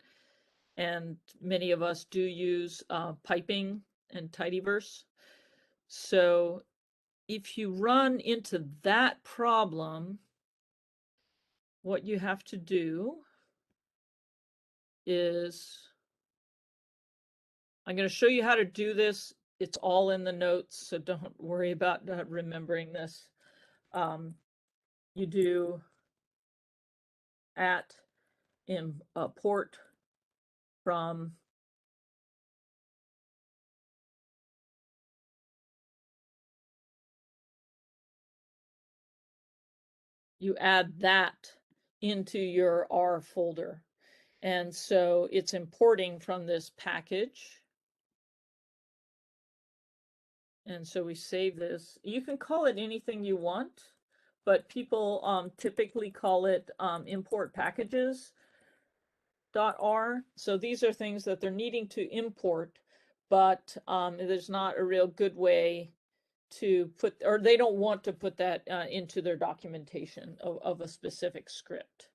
and many of us do use piping and tidyverse. So if you run into that problem, what you have to do is, I'm going to show you how to do this. It's all in the notes, so don't worry about remembering this. You do at import from you add that into your R folder. And so it's importing from this package. And so we save this. You can call it anything you want, but people typically call it import packages .r. So these are things that they're needing to import, but there's not a real good way to put, or they don't want to put that into their documentation of a specific script.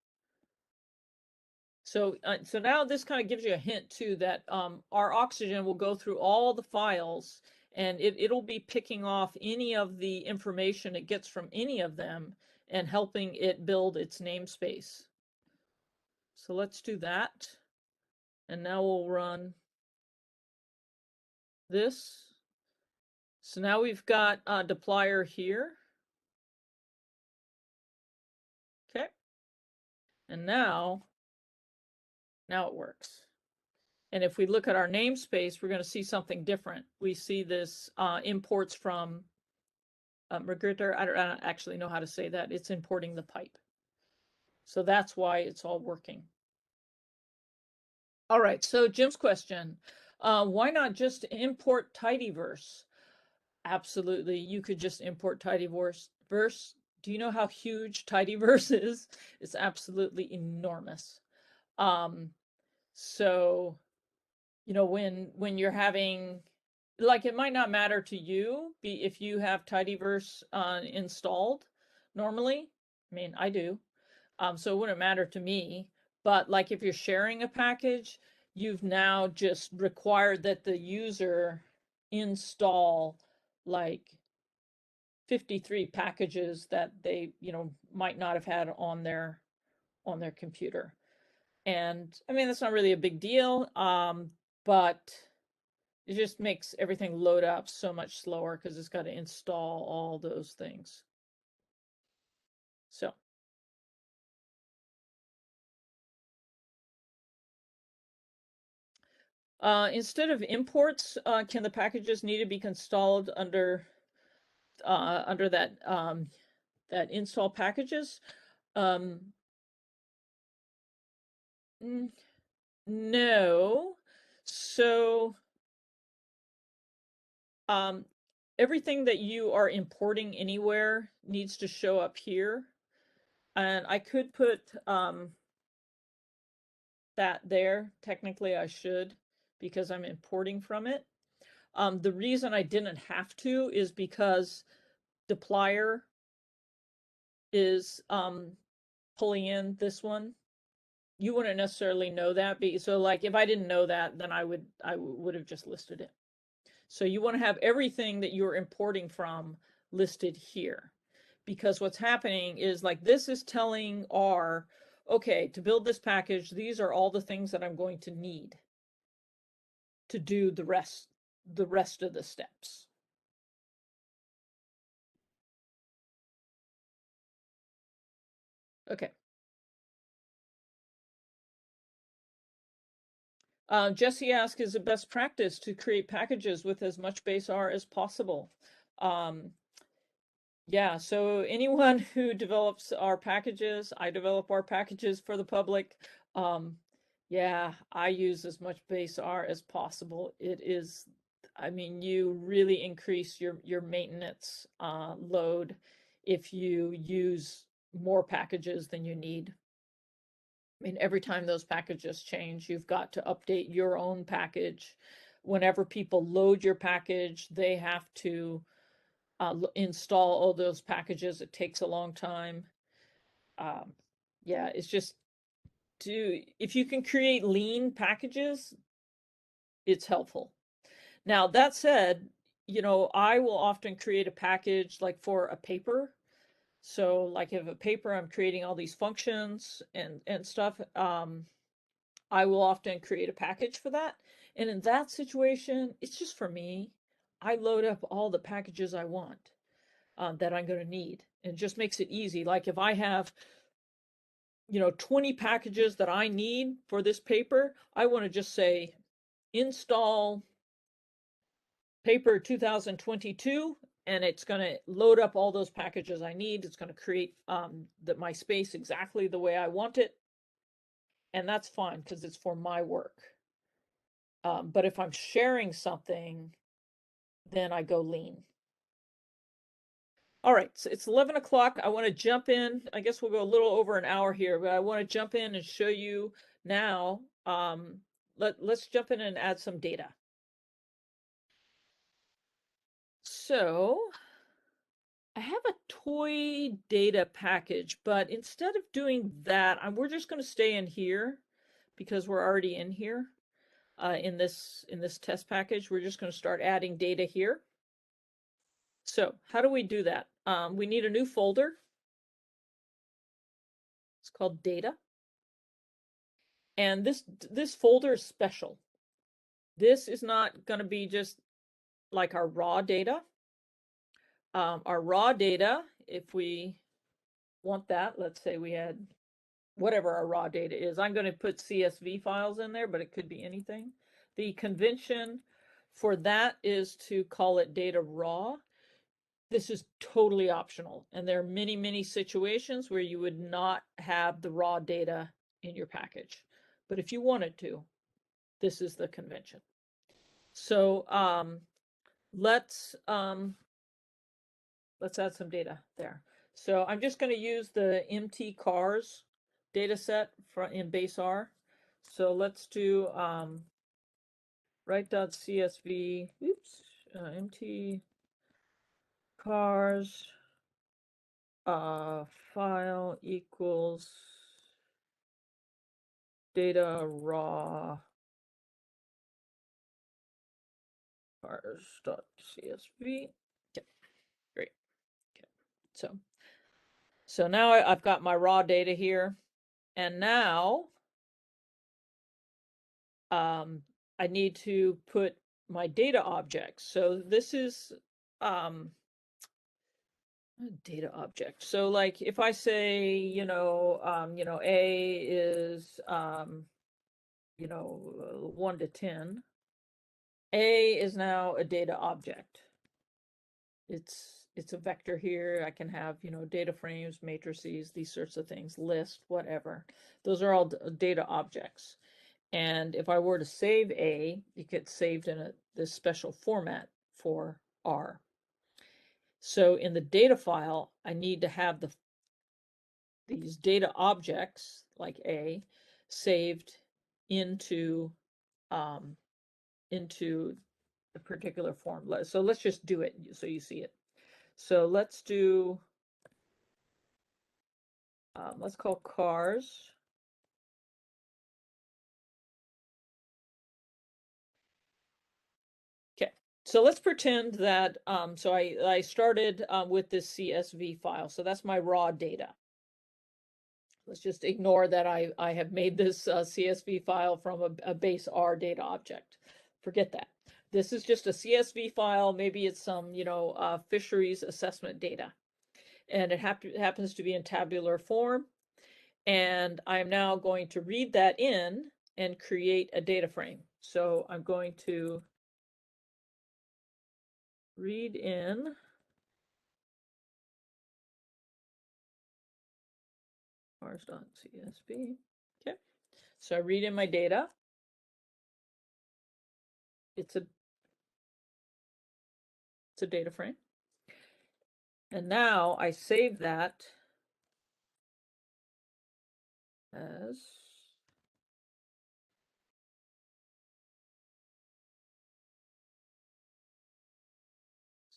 So, so now this kind of gives you a hint too that our Oxygen will go through all the files, and it'll be picking off any of the information it gets from any of them and helping it build its namespace. So let's do that. And now we'll run this. So now we've got dplyr here. Okay. And now it works. And if we look at our namespace, we're going to see something different. We see this imports from Magritter. I don't actually know how to say that. It's importing the pipe. So that's why it's all working. All right, so Jim's question. Why not just import tidyverse? Absolutely, you could just import tidyverse. Do you know how huge tidyverse is? It's absolutely enormous. So, you know, when you're having, like, it might not matter to you if you have tidyverse installed normally. I mean, I do. So it wouldn't matter to me. But like if you're sharing a package, you've now just required that the user install like 53 packages that they, you know, might not have had on their computer. And I mean, that's not really a big deal, but it just makes everything load up so much slower because it's got to install all those things. So. Instead of imports, can the packages need to be installed under that that install packages? No. So everything that you are importing anywhere needs to show up here, and I could put that there. Technically, I should because I'm importing from it. The reason I didn't have to is because dplyr is pulling in this one. You wouldn't necessarily know that. So like if I didn't know that, then I would have just listed it. So you want to have everything that you're importing from listed here, because what's happening is like this is telling R, okay, to build this package, these are all the things that I'm going to need to do the rest of the steps. Okay. Jesse asked, is it best practice to create packages with as much base R as possible? Yeah, so anyone who develops R packages, I develop R packages for the public. Yeah, I use as much base R as possible. It is, I mean, you really increase your maintenance load if you use more packages than you need. I mean, every time those packages change, you've got to update your own package. Whenever people load your package, they have to install all those packages. It takes a long time. Yeah, it's just if you can create lean packages, it's helpful. Now, that said, you know, I will often create a package like for a paper. So like if a paper, I'm creating all these functions and stuff. I will often create a package for that. And in that situation, it's just for me. I load up all the packages I want that I'm going to need. It just makes it easy. Like if I have, you know, 20 packages that I need for this paper, I want to just say install paper 2022, and it's going to load up all those packages I need. It's going to create my space exactly the way I want it. And that's fine because it's for my work. But if I'm sharing something, then I go lean. All right, so it's 11 o'clock. I want to jump in. I guess we'll go a little over an hour here, but I want to jump in and show you now. Let's jump in and add some data. So I have a toy data package, but instead of doing that, we're just going to stay in here because we're already in here in this test package. We're just going to start adding data here. So how do we do that? We need a new folder. It's called data. And this folder is special. This is not going to be just like our raw data. Our raw data, if we want that, let's say we had whatever our raw data is. I'm going to put CSV files in there, but it could be anything. The convention for that is to call it data raw. This is totally optional. And there are many, many situations where you would not have the raw data in your package. But if you wanted to, this is the convention. So let's add some data there. So I'm just going to use the MT cars data set in base R. So let's do write.csv, MT cars file equals data raw cars.csv. Okay, great. Okay. So now I've got my raw data here, and now I need to put my data objects. So this is data object. So like if I say, A is 1 to 10, A is now a data object. It's a vector here. I can have, data frames, matrices, these sorts of things, list, whatever. Those are all data objects. And if I were to save A, it gets saved in this special format for R. So in the data file, I need to have these data objects like A saved into the particular form. So let's just do it so you see it. So let's do let's call cars. Okay, so let's pretend that so I started with this CSV file. So that's my raw data. Let's just ignore that I have made this CSV file from a base R data object. Forget that. This is just a CSV file. Maybe it's some, fisheries assessment data. And it happens to be in tabular form. And I'm now going to read that in and create a data frame. So I'm going to read in cars.csv. Okay. So I read in my data. It's a data frame. And now I save that as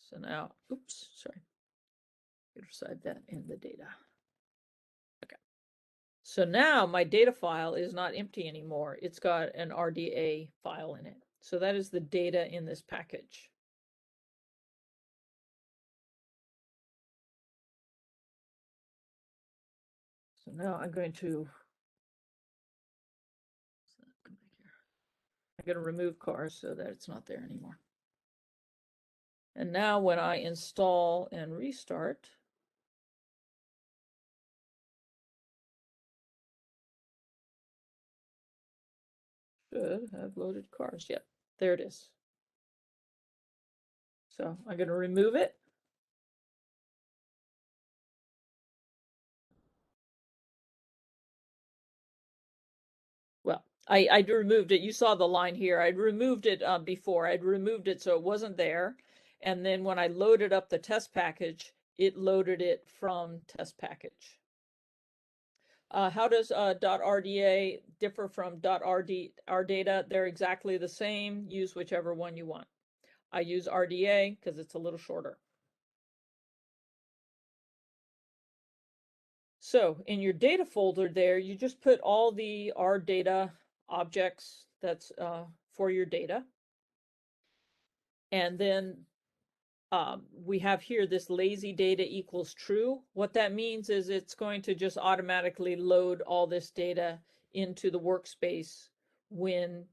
so now, oops, sorry. Side that in the data. Okay. So now my data file is not empty anymore. It's got an RDA file in it. So that is the data in this package. So now I'm going to remove cars so that it's not there anymore. And now when I install and restart, should have loaded cars. Yep, there it is. So I'm going to remove it. Well, I removed it. You saw the line here. I'd removed it before. I'd removed it so it wasn't there. And then when I loaded up the test package, it loaded it from test package. How does .rda differ from .rdata? They're exactly the same. Use whichever one you want. I use RDA because it's a little shorter. So in your data folder there, you just put all the R data objects that's for your data. And then we have here this lazy data equals true. What that means is it's going to just automatically load all this data into the workspace when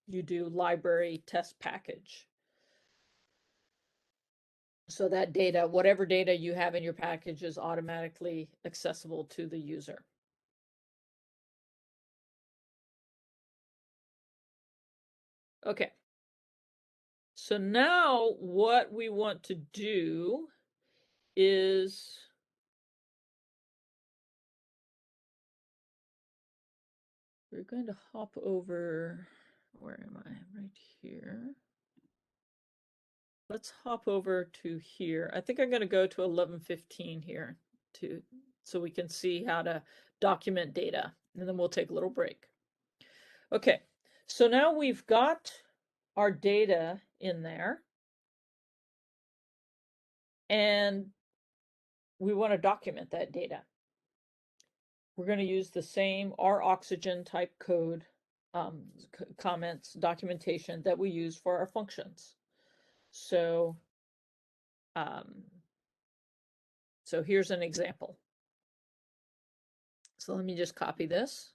you do library test package. So that data, whatever data you have in your package, is automatically accessible to the user. Okay. So now what we want to do is we're going to hop over, where am I? Right here. let's hop over to here. I think I'm going to go to 11:15 here so we can see how to document data, and then we'll take a little break. Okay, so now we've got our data in there, and we want to document that data. We're going to use the same R-Oxygen type code, comments, documentation that we use for our functions. So, so here's an example. So let me just copy this,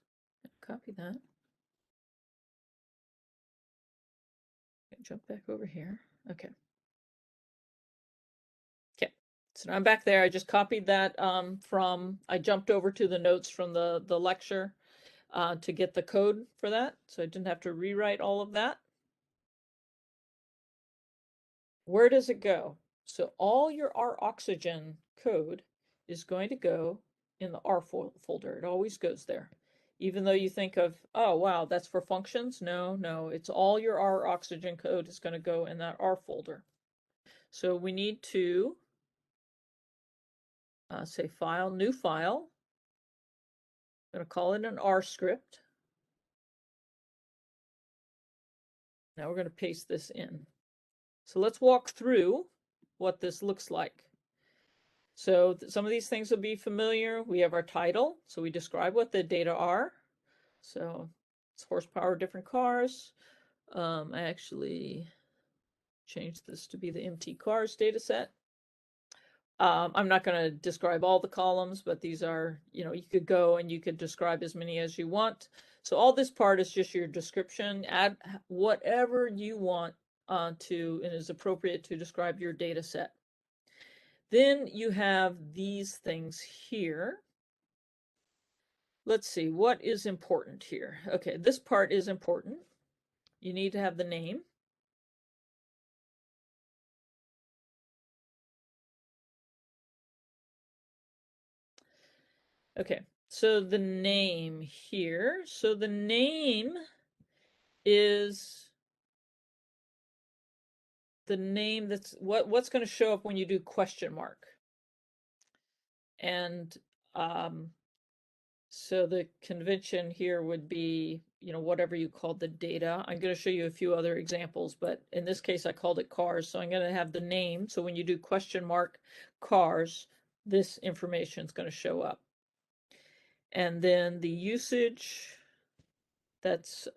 copy that. Jump back over here. Okay. Okay. So now I'm back there. I just copied that I jumped over to the notes from the lecture to get the code for that. So I didn't have to rewrite all of that. Where does it go? So all your R-Oxygen code is going to go in the R folder. It always goes there. Even though you think of, oh, wow, that's for functions. No, it's all your R-Oxygen code is going to go in that R folder. So we need to say file, new file. I'm going to call it an R script. Now we're going to paste this in. So let's walk through what this looks like. So some of these things will be familiar. We have our title, so we describe what the data are. So it's horsepower, different cars. I actually changed this to be the MT cars data set. I'm not going to describe all the columns, but these are, you could go and you could describe as many as you want. So all this part is just your description. Add whatever you want to and is appropriate to describe your data set. Then you have these things here. Let's see, what is important here? Okay, this part is important. You need to have the name. Okay, so the name here. So the name is the name that's what's going to show up when you do question mark. And so the convention here would be, whatever you call the data. I'm going to show you a few other examples, but in this case, I called it cars. So I'm going to have the name. So when you do question mark cars, this information is going to show up. And then the usage, that's,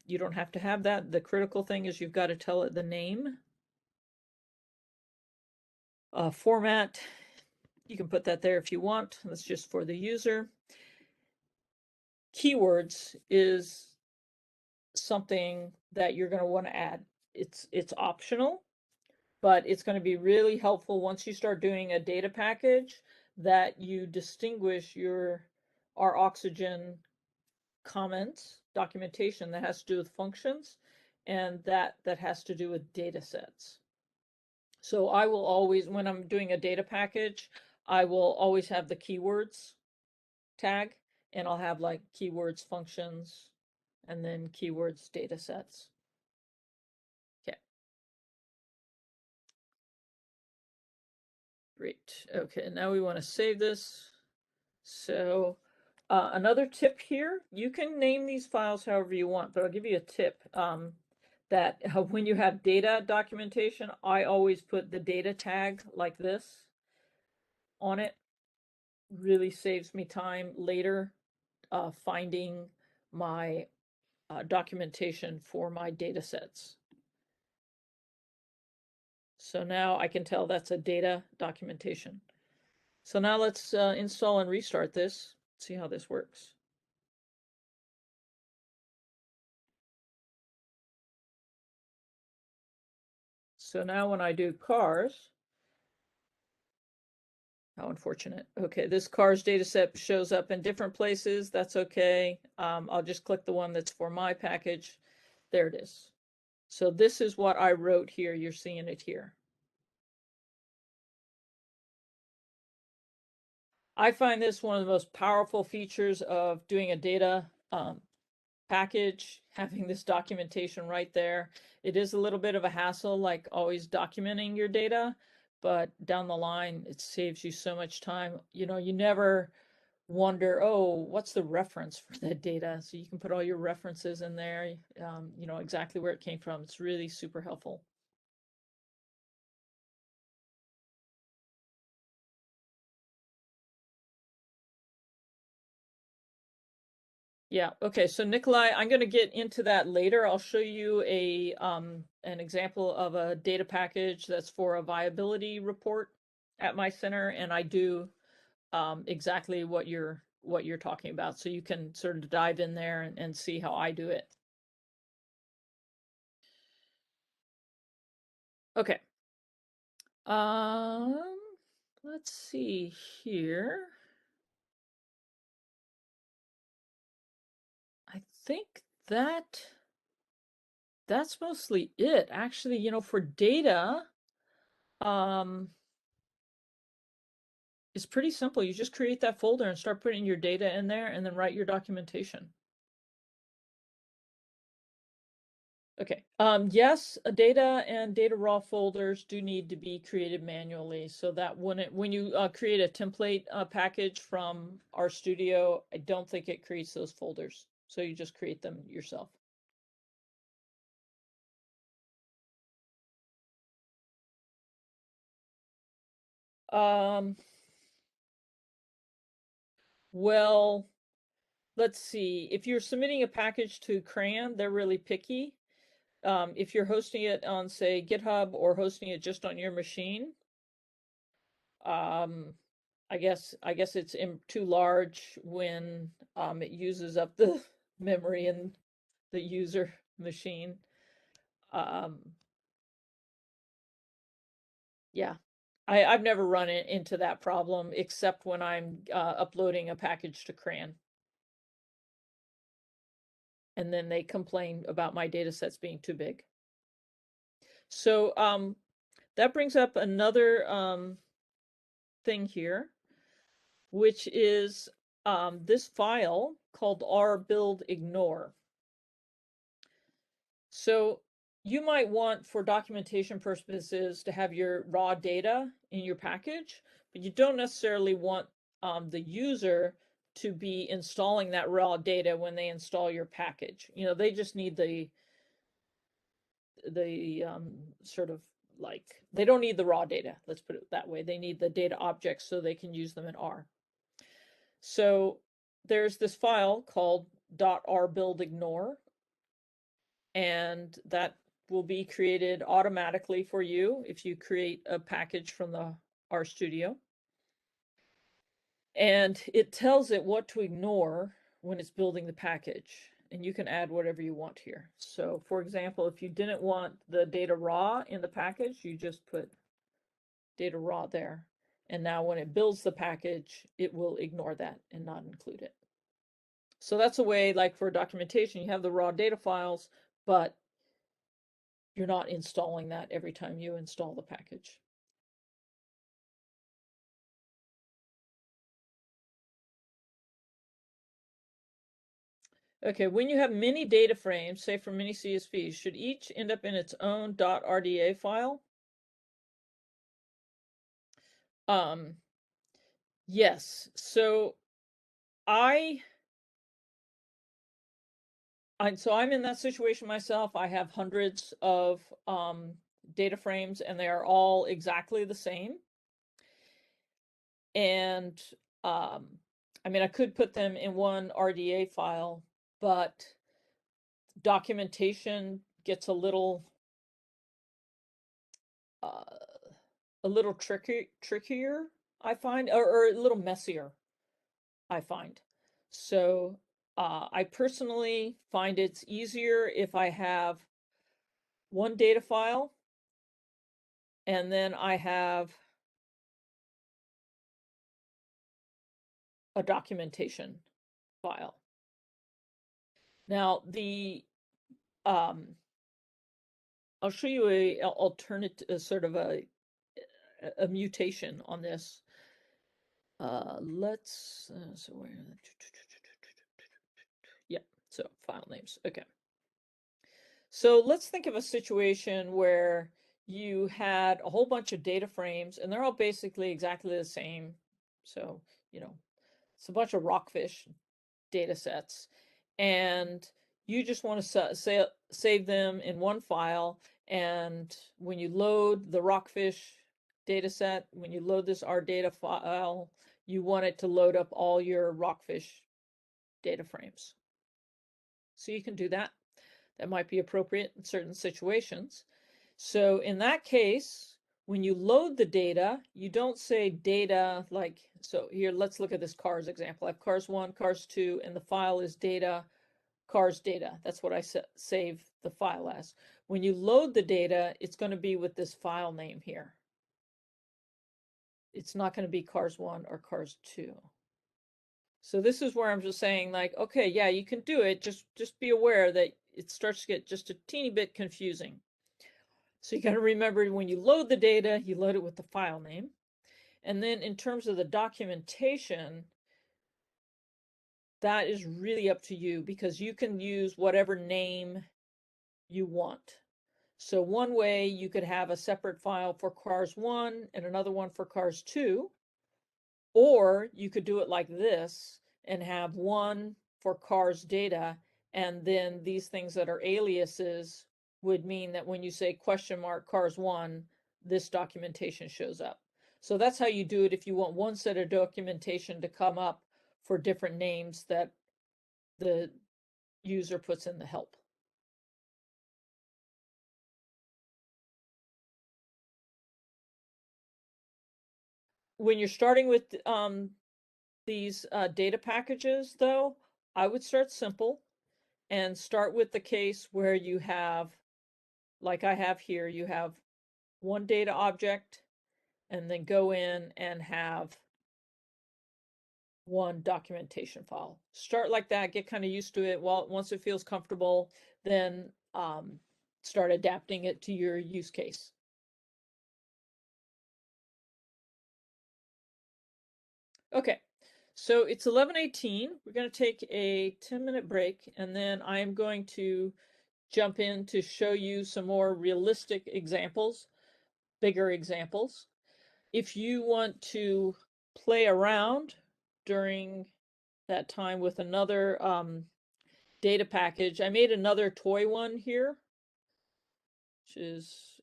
you don't have to have that. The critical thing is you've got to tell it the name. Format, you can put that there if you want. That's just for the user. Keywords is something that you're going to want to add. It's optional, but it's going to be really helpful once you start doing a data package that you distinguish your R-Oxygen comments, documentation that has to do with functions, and that has to do with data sets. So I will always, when I'm doing a data package, I will always have the keywords tag, and I'll have like keywords functions, and then keywords data sets. Okay. Great. Okay, now we want to save this. So another tip here, you can name these files however you want, but I'll give you a tip that when you have data documentation, I always put the data tag like this on it. Really saves me time later finding my documentation for my data sets. So now I can tell that's a data documentation. So now let's install and restart this, see how this works. So now when I do cars, how unfortunate. Okay, this cars data set shows up in different places. That's okay. I'll just click the one that's for my package. There it is. So this is what I wrote here. You're seeing it here. I find this one of the most powerful features of doing a data package, having this documentation right there. It is a little bit of a hassle, like always documenting your data, but down the line, it saves you so much time. You know, you never wonder, oh, what's the reference for that data? So you can put all your references in there, you know, exactly where it came from. It's really super helpful. Yeah, okay, so Nikolai, I'm going to get into that later. I'll show you an example of a data package that's for a viability report at my center, and I do exactly what you're talking about. So you can sort of dive in there and see how I do it. Okay. Let's see here. I think that's mostly it. Actually, you know, for data, it's pretty simple. You just create that folder and start putting your data in there and then write your documentation. Okay. Yes, data and data raw folders do need to be created manually, so that when you create a template package from RStudio, I don't think it creates those folders. So you just create them yourself. Well, let's see. If you're submitting a package to CRAN, they're really picky. If you're hosting it on, say, GitHub or hosting it just on your machine, I guess it's too large when it uses up the memory in the user machine. Yeah, I've never run into that problem except when I'm uploading a package to CRAN. And then they complain about my data sets being too big. So that brings up another thing here, which is this file called R-build-ignore. So you might want, for documentation purposes, to have your raw data in your package, but you don't necessarily want the user to be installing that raw data when they install your package. You know, they just need the sort of like, they don't need the raw data, let's put it that way. They need the data objects so they can use them in R. So there's this file called .rbuildignore, and that will be created automatically for you if you create a package from the RStudio. And it tells it what to ignore when it's building the package. And you can add whatever you want here. So for example, if you didn't want the data raw in the package, you just put data raw there. And now when it builds the package, it will ignore that and not include it. So that's a way, like for documentation, you have the raw data files, but you're not installing that every time you install the package. Okay, when you have many data frames, say for many CSVs, should each end up in its own .rda file? Yes. So I'm in that situation myself. I have hundreds of data frames, and they are all exactly the same. And I mean, I could put them in one RDA file, but documentation gets a little trickier, I find, or a little messier, I find. So I personally find it's easier if I have one data file and then I have a documentation file. Now I'll show you a alternate sort of a mutation on this. So where? Yeah. So file names. Okay. So let's think of a situation where you had a whole bunch of data frames and they're all basically exactly the same. So, it's a bunch of rockfish data sets and you just want to save them in one file. And when you load the rockfish data set, when you load this R data file, you want it to load up all your rockfish data frames. So you can do that. That might be appropriate in certain situations. So in that case, when you load the data, you don't say data like, so here, let's look at this cars example. I have cars1, cars2, and the file is data, cars data. That's what I save the file as. When you load the data, it's going to be with this file name here. It's not going to be cars1 or cars2. So this is where I'm just saying like, okay, yeah, you can do it. Just be aware that it starts to get just a teeny bit confusing. So you got to remember when you load the data, you load it with the file name. And then in terms of the documentation, that is really up to you because you can use whatever name you want. So one way you could have a separate file for cars1 and another one for cars2, or you could do it like this and have one for cars data, and then these things that are aliases would mean that when you say question mark cars1, this documentation shows up. So that's how you do it if you want one set of documentation to come up for different names that the user puts in the help. When you're starting with these data packages, though, I would start simple and start with the case where you have, like I have here, you have one data object and then go in and have one documentation file. Start like that, get kind of used to it. Once it feels comfortable, then start adapting it to your use case. Okay, so it's 11:18. We're going to take a 10-minute break, and then I am going to jump in to show you some more realistic examples, bigger examples. If you want to play around during that time with another data package, I made another toy one here, which is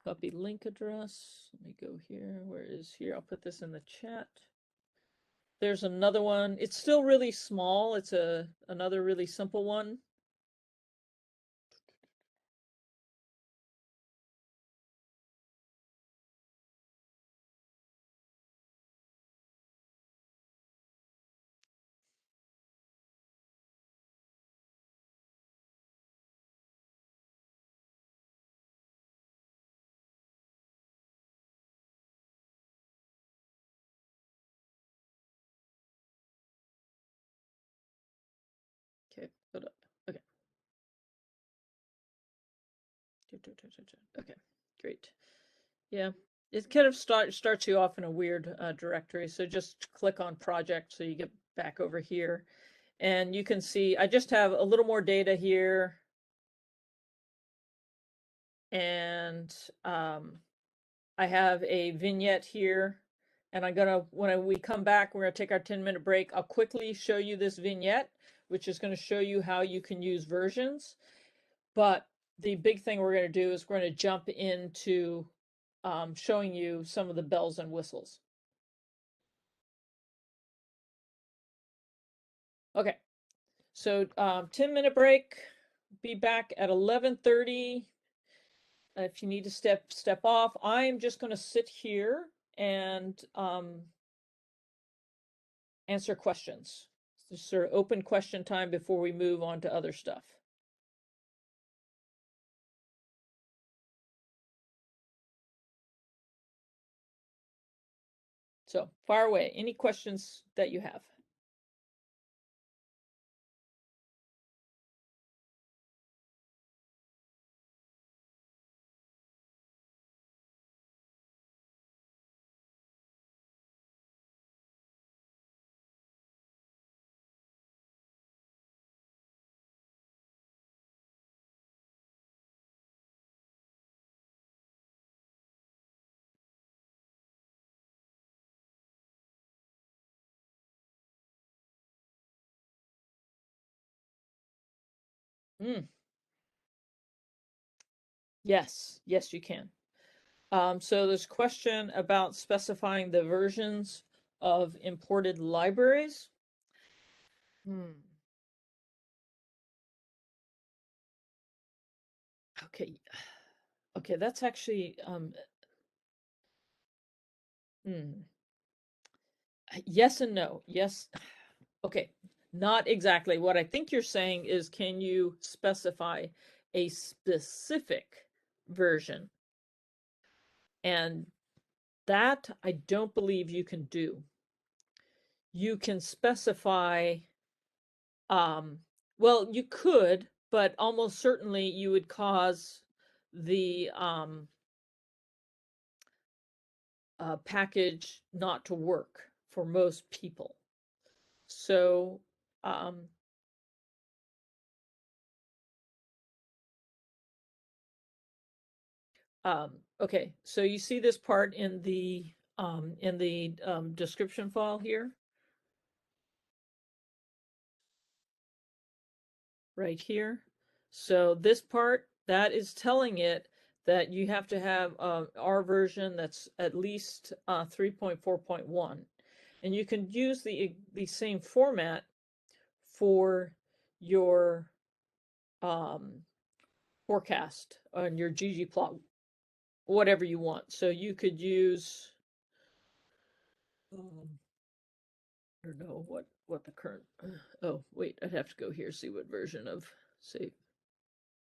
copy link address. Let me go here. Where is here? I'll put this in the chat. There's another one. It's still really small. It's another really simple one. Okay, hold up. Okay. Okay, great. Yeah, it kind of starts you off in a weird directory. So just click on project so you get back over here. And you can see I just have a little more data here. And I have a vignette here. And I'm gonna, when we come back, we're gonna take our 10-minute break. I'll quickly show you this vignette, which is gonna show you how you can use versions. But the big thing we're gonna do is we're gonna jump into showing you some of the bells and whistles. Okay, so 10-minute break. Be back at 11:30. If you need to step off, I'm just going to sit here and answer questions. Just sort of open question time before we move on to other stuff. So fire away. Any questions that you have? Mm. Yes, yes, you can. So there's a question about specifying the versions of imported libraries. Okay. Okay, that's actually yes and no. Yes. Okay. Not exactly. What I think you're saying is, can you specify a specific version? And that I don't believe you can do. You can specify, well, you could, but almost certainly you would cause the package not to work for most people. So, okay, so you see this part in the description file here, right here. So this part, that is telling it that you have to have R version that's at least 3.4.1, and you can use the same format for your forecast on your ggplot, whatever you want. So you could use, I don't know what the current, oh, wait, I'd have to go here, see what version of, say,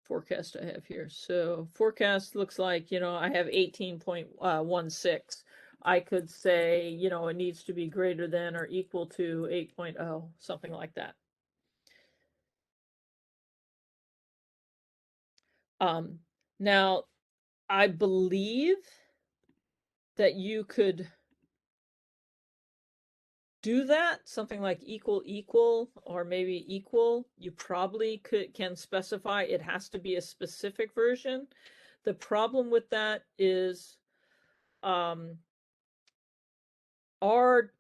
forecast I have here. So forecast looks like, I have 18.16. I could say, it needs to be greater than or equal to 8.0, something like that. Now, I believe that you could do that, something like equal, or maybe equal. You probably can specify it has to be a specific version. The problem with that is R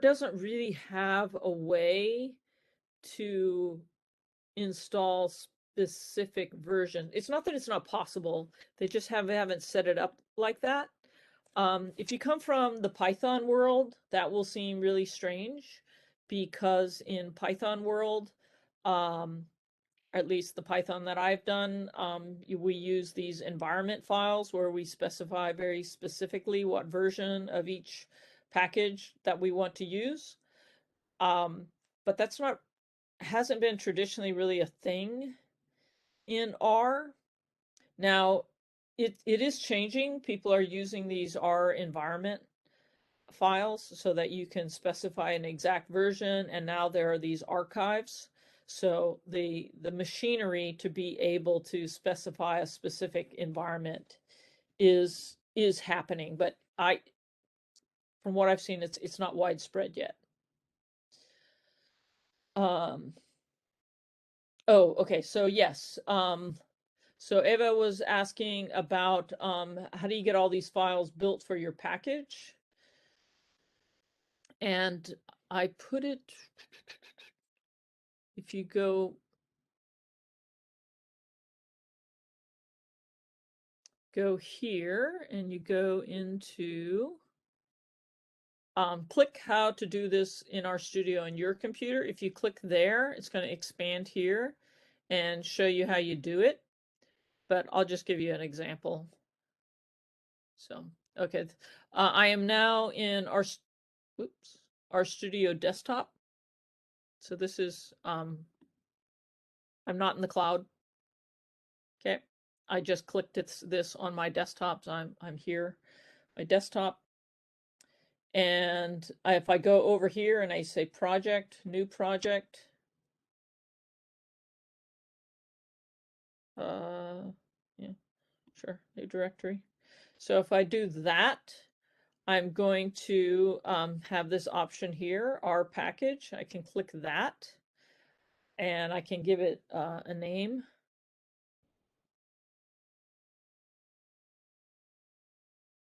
doesn't really have a way to install specific version. It's not that it's not possible, they just haven't set it up like that. If you come from the Python world, that will seem really strange, because in Python world, at least the Python that I've done, we use these environment files where we specify very specifically what version of each package that we want to use. But that's not, hasn't been traditionally really a thing in R. Now, it is changing. People are using these R environment files so that you can specify an exact version, and now there are these archives. So the machinery to be able to specify a specific environment is happening, but from what I've seen, it's not widespread yet. Oh, okay. So yes. So Eva was asking about how do you get all these files built for your package? And I put it, if you go here and you go into click how to do this in RStudio on your computer. If you click there, it's going to expand here and show you how you do it. But I'll just give you an example. So, okay. I am now in RStudio desktop. So this is, I'm not in the cloud. Okay. I just clicked this on my desktop. So I'm here, my desktop. And if I go over here and I say project, new project, yeah, sure, new directory. So if I do that, I'm going to have this option here, R package. I can click that and I can give it a name.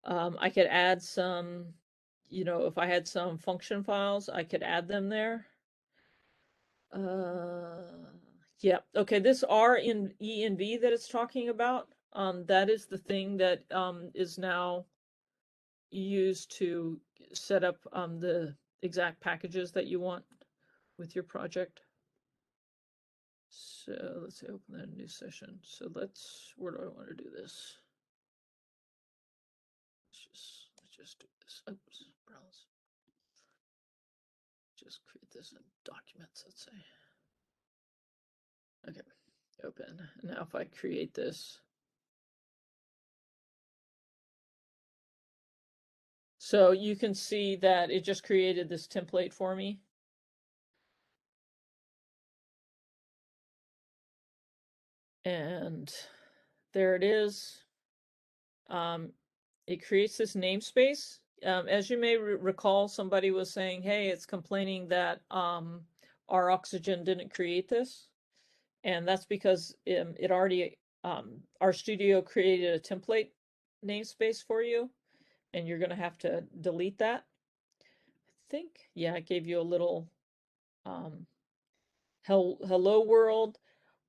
I could add some, if I had some function files, I could add them there. Yeah, okay, this R in E and V that it's talking about, that is the thing that is now used to set up the exact packages that you want with your project. So let's say open that new session. So where do I want to do this? Let's just do this. Oops, browse. Just create this in documents, let's say. Okay, open. Now if I create this. So you can see that it just created this template for me. And there it is. It creates this namespace. As you may recall, somebody was saying, hey, it's complaining that our Oxygen didn't create this. And that's because it already, RStudio created a template namespace for you. And you're going to have to delete that. I think, yeah, it gave you a little hello world.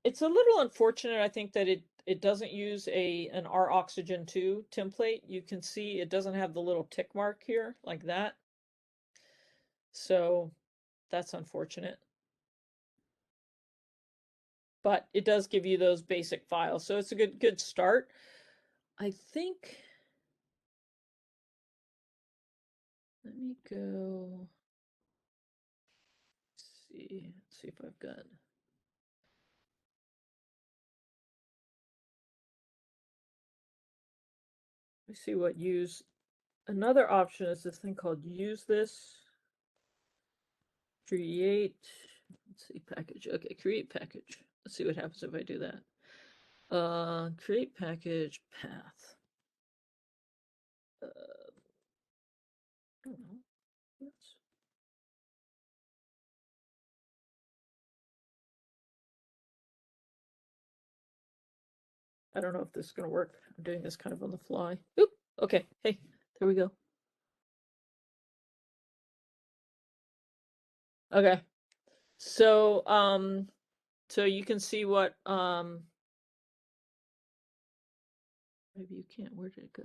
It's a little unfortunate, I think, that it doesn't use an R Oxygen 2 template. You can see it doesn't have the little tick mark here like that. So that's unfortunate. But it does give you those basic files. So it's a good start. I think, let me go let's see if I've got. Let me see what use. Another option is this thing called use this. Create, let's see, package. Okay, create package. Let's see what happens if I do that. Create package path. I don't know. I don't know if this is going to work. I'm doing this kind of on the fly. Oop. Okay. Hey, there we go. Okay. So, so you can see what, maybe you can't. Where did it go?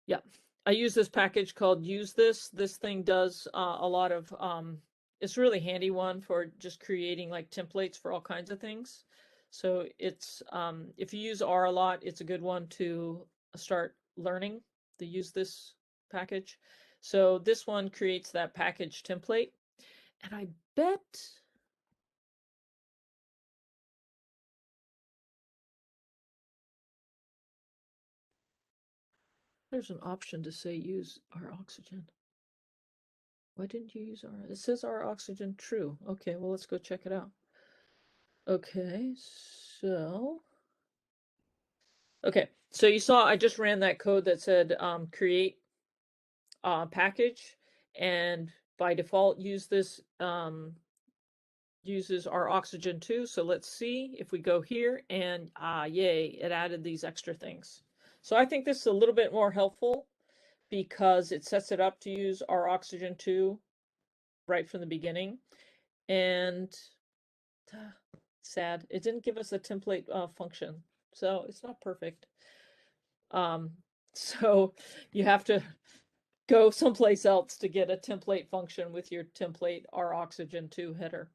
Yeah. I use this package called use this. This thing does a lot of, it's a really handy one for just creating like templates for all kinds of things. So it's, if you use R a lot, it's a good one to start learning to use this package. So this one creates that package template. And I bet there's an option to say use R Oxygen. Why didn't you use R? It says R Oxygen true. Okay, well, let's go check it out. Okay, so. Okay, so you saw I just ran that code that said create package, and by default use this uses our Oxygen 2. So let's see if we go here and yay, it added these extra things. So I think this is a little bit more helpful because it sets it up to use our Oxygen 2 right from the beginning. And sad, it didn't give us a template function. So it's not perfect. So you have to go someplace else to get a template function with your template R Oxygen 2 header.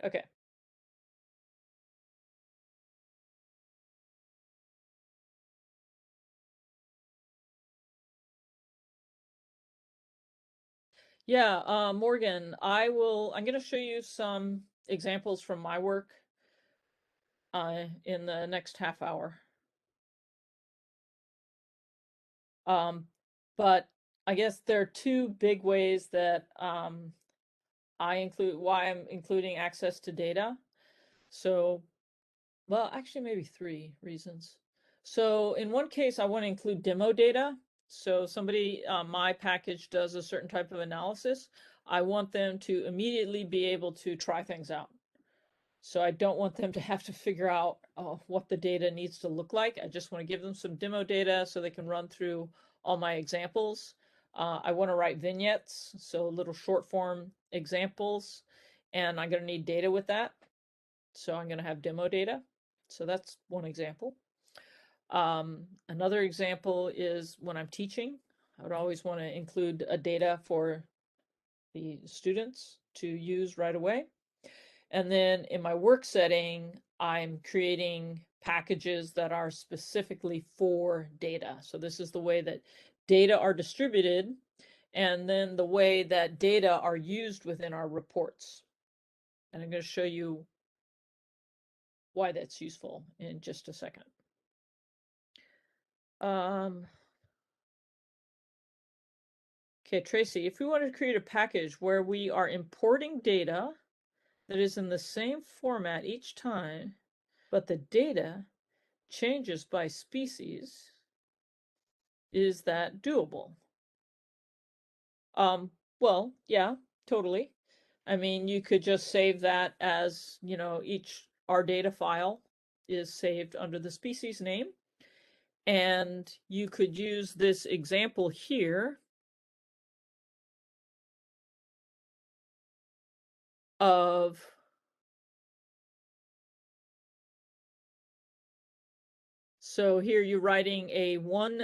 Okay. Yeah, Morgan, I'm going to show you some examples from my work in the next half hour. But I guess there are two big ways that why I'm including access to data. So, well, actually maybe three reasons. So in one case, I want to include demo data. So somebody, my package does a certain type of analysis. I want them to immediately be able to try things out. So I don't want them to have to figure out what the data needs to look like. I just want to give them some demo data so they can run through all my examples. I want to write vignettes, so little short form examples, and I'm going to need data with that. So I'm going to have demo data. So that's one example. Another example is when I'm teaching, I would always want to include a data for the students to use right away. And then in my work setting, I'm creating packages that are specifically for data. So this is the way that data are distributed, and then the way that data are used within our reports. And I'm going to show you why that's useful in just a second. Okay, Tracy, if we want to create a package where we are importing data that is in the same format each time, but the data changes by species, is that doable? Well, yeah, totally. I mean, you could just save that as, you know, each R data file is saved under the species name. And you could use this example here of so here you're writing a one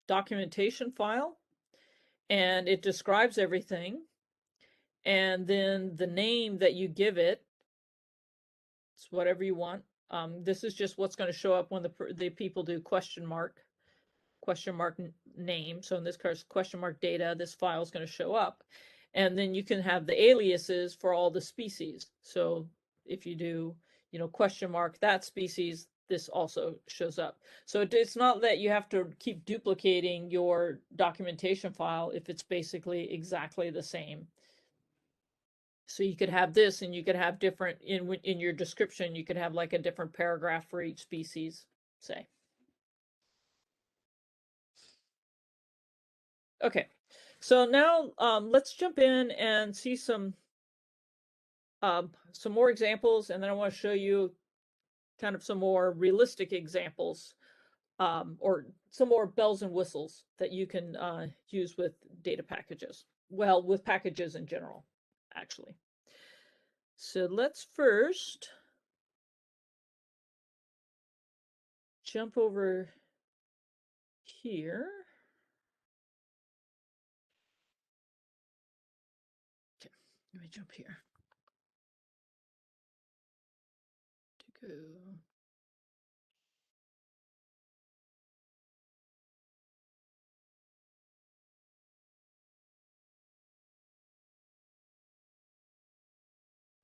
documentation file, and it describes everything. And then the name that you give it, it's whatever you want. This is just what's going to show up when the people do question mark name. So in this case, question mark data, this file is going to show up. And then you can have the aliases for all the species. So if you do, you know, question mark that species, this also shows up. So it's not that you have to keep duplicating your documentation file if it's basically exactly the same. So you could have this, and you could have different in your description, you could have like a different paragraph for each species, say. Okay, so now let's jump in and see some more examples, and then I want to show you kind of some more realistic examples, or some more bells and whistles that you can use with data packages. Well, with packages in general, actually. So let's first jump over here. Okay, let me jump here to go.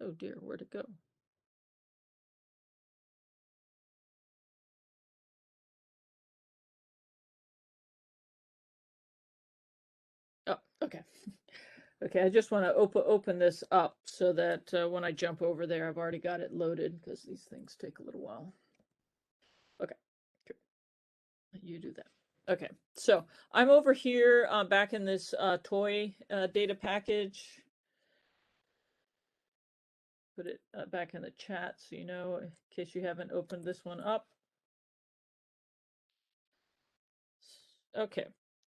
Oh dear, where'd it go? Oh, okay. Okay, I just want to open this up so that when I jump over there, I've already got it loaded, because these things take a little while. Okay, good. You do that. Okay, so I'm over here back in this toy data package. Put it back in the chat so you know, in case you haven't opened this one up. Okay,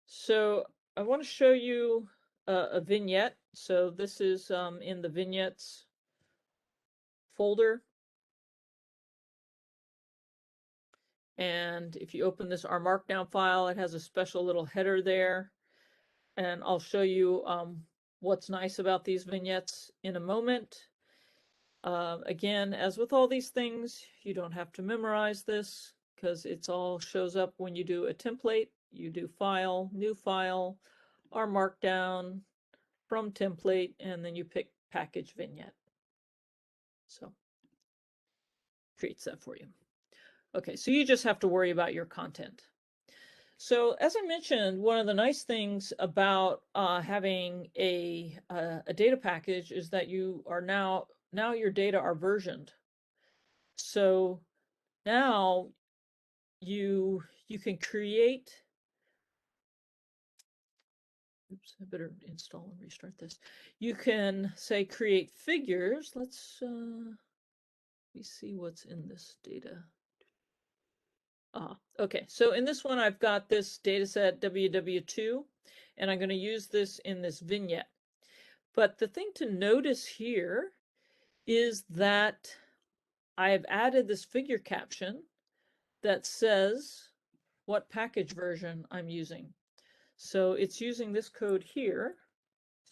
so I want to show you a vignette. So this is in the vignettes folder. And if you open this R Markdown file, it has a special little header there. And I'll show you what's nice about these vignettes in a moment. Again, as with all these things, you don't have to memorize this, because it's all shows up when you do a template. You do file, new file, R Markdown, from template, and then you pick package vignette. So creates that for you. Okay, so you just have to worry about your content. So as I mentioned, one of the nice things about having a data package is that you are now your data are versioned. So now you can create. Oops, I better install and restart this. You can say create figures. Let's let me see what's in this data. Okay, so in this one, I've got this data set WW2, and I'm going to use this in this vignette. But the thing to notice here is that I have added this figure caption that says what package version I'm using. So it's using this code here.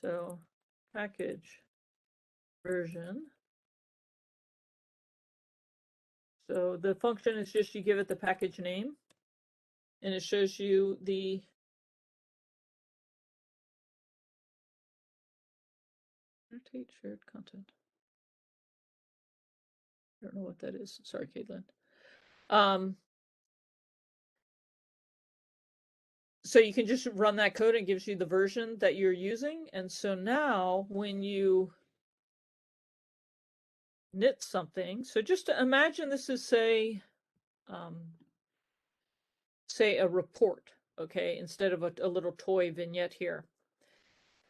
So package version. So the function is just you give it the package name, and it shows you the annotate shared content. I don't know what that is. Sorry, Caitlin. So you can just run that code and it gives you the version that you're using. And so now when you knit something, so just to imagine this is say a report, okay, instead of a little toy vignette here.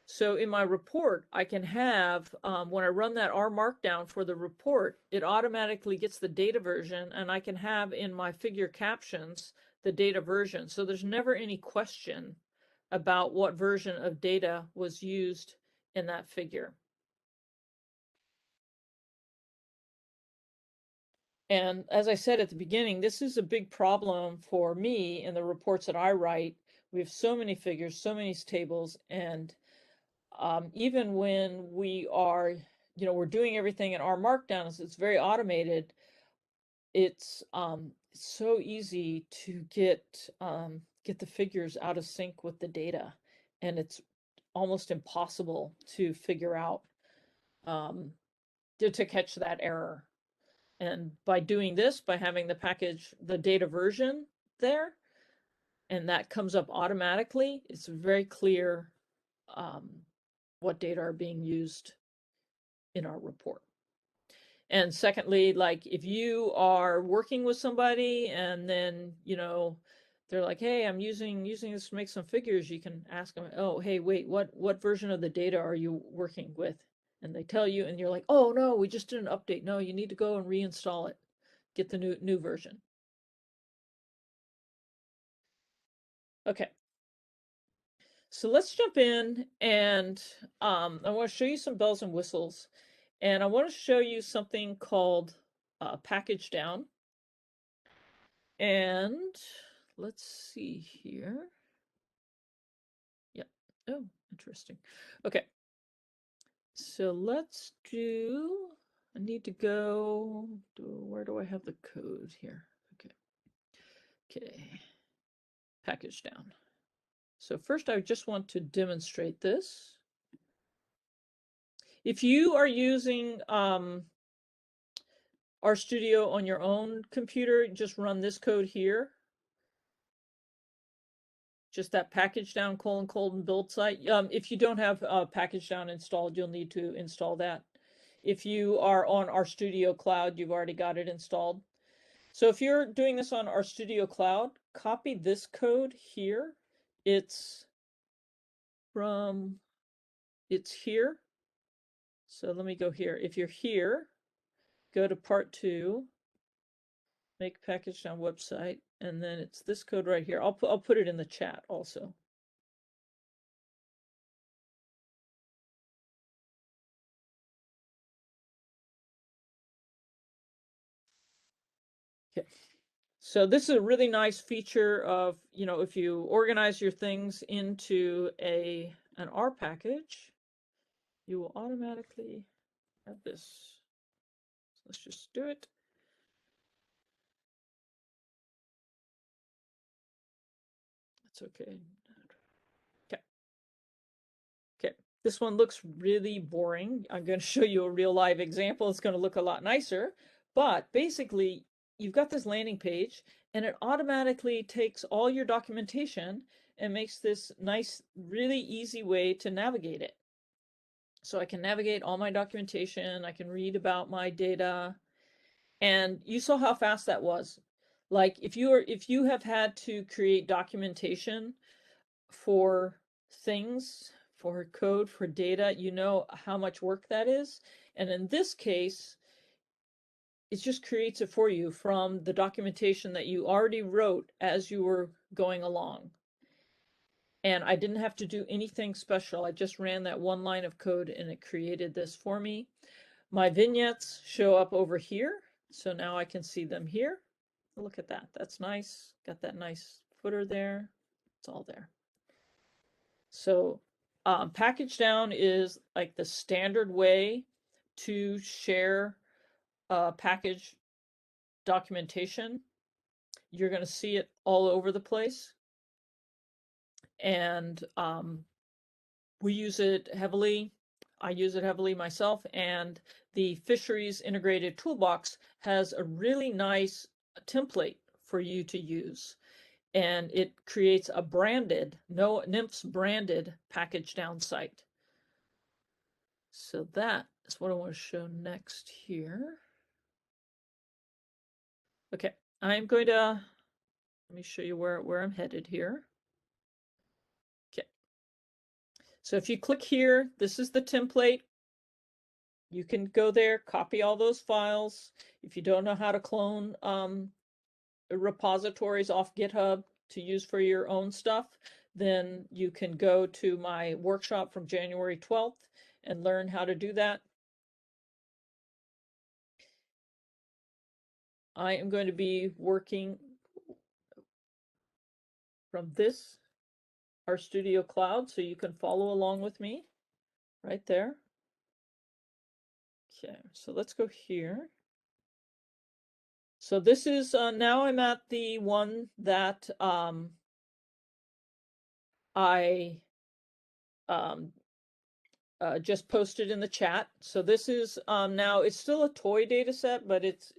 So in my report, I can have, when I run that R markdown for the report, it automatically gets the data version, and I can have in my figure captions the data version. So there's never any question about what version of data was used in that figure. And as I said at the beginning, this is a big problem for me in the reports that I write. We have so many figures, so many tables, and even when we are, we're doing everything in R Markdown, it's very automated. It's so easy to get the figures out of sync with the data, and it's almost impossible to figure out to catch that error. And by doing this, by having the data version there, and that comes up automatically, it's very clear what data are being used in our report. And secondly, like if you are working with somebody and then, they're like, hey, I'm using this to make some figures, you can ask them, oh, hey, wait, what version of the data are you working with? And they tell you, and you're like, oh, no, we just did an update. No, you need to go and reinstall it. Get the new version. Okay. So let's jump in, and I want to show you some bells and whistles, and I want to show you something called package down. And let's see here. Yeah. Oh, interesting. Okay. So let's do, I need to go, where do I have the code here? Okay. Okay. Package down. So first I just want to demonstrate this. If you are using RStudio on your own computer, just run this code here. Just that package down : build site. If you don't have package down installed, you'll need to install that. If you are on RStudio Cloud, you've already got it installed. So if you're doing this on RStudio Cloud, copy this code here. It's here. So let me go here. If you're here, go to part 2, make package down website, and then it's this code right here. I'll put it in the chat also. Okay. So this is a really nice feature of, if you organize your things into an R package, you will automatically have this. So let's just do it. That's okay. Okay. Okay. This one looks really boring. I'm going to show you a real live example. It's going to look a lot nicer, but basically you've got this landing page and it automatically takes all your documentation and makes this nice, really easy way to navigate it. So I can navigate all my documentation, I can read about my data, and you saw how fast that was. Like if you have had to create documentation for things, for code, for data, you know how much work that is. And in this case, it just creates it for you from the documentation that you already wrote as you were going along. And I didn't have to do anything special. I just ran that one line of code and it created this for me. My vignettes show up over here. So now I can see them here. Look at that. That's nice. Got that nice footer there. It's all there. So package down is like the standard way to share package documentation. You're going to see it all over the place. And we use it heavily. I use it heavily myself. And the Fisheries Integrated Toolbox has a really nice template for you to use. And it creates a branded, NIMS branded package down site. So that is what I want to show next here. Okay, I'm going to, let me show you where I'm headed here. Okay. So if you click here, this is the template. You can go there, copy all those files. If you don't know how to clone repositories off GitHub to use for your own stuff, then you can go to my workshop from January 12th and learn how to do that. I am going to be working from this RStudio Cloud, so you can follow along with me right there. Okay, so let's go here. So this is, now I'm at the one that I just posted in the chat. So this is now, it's still a toy data set, but it's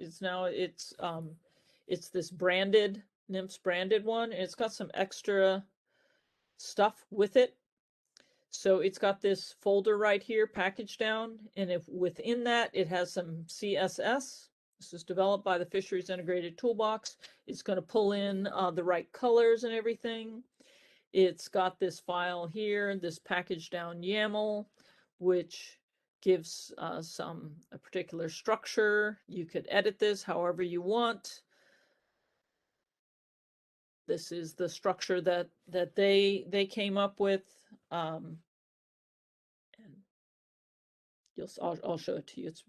this branded, NIMS branded one, and it's got some extra stuff with it. So it's got this folder right here, package down, and if within that it has some CSS. This is developed by the Fisheries Integrated Toolbox. It's going to pull in the right colors and everything. It's got this file here, this package down YAML, which gives a particular structure. You could edit this however you want. This is the structure that they came up with. And I'll show it to you. It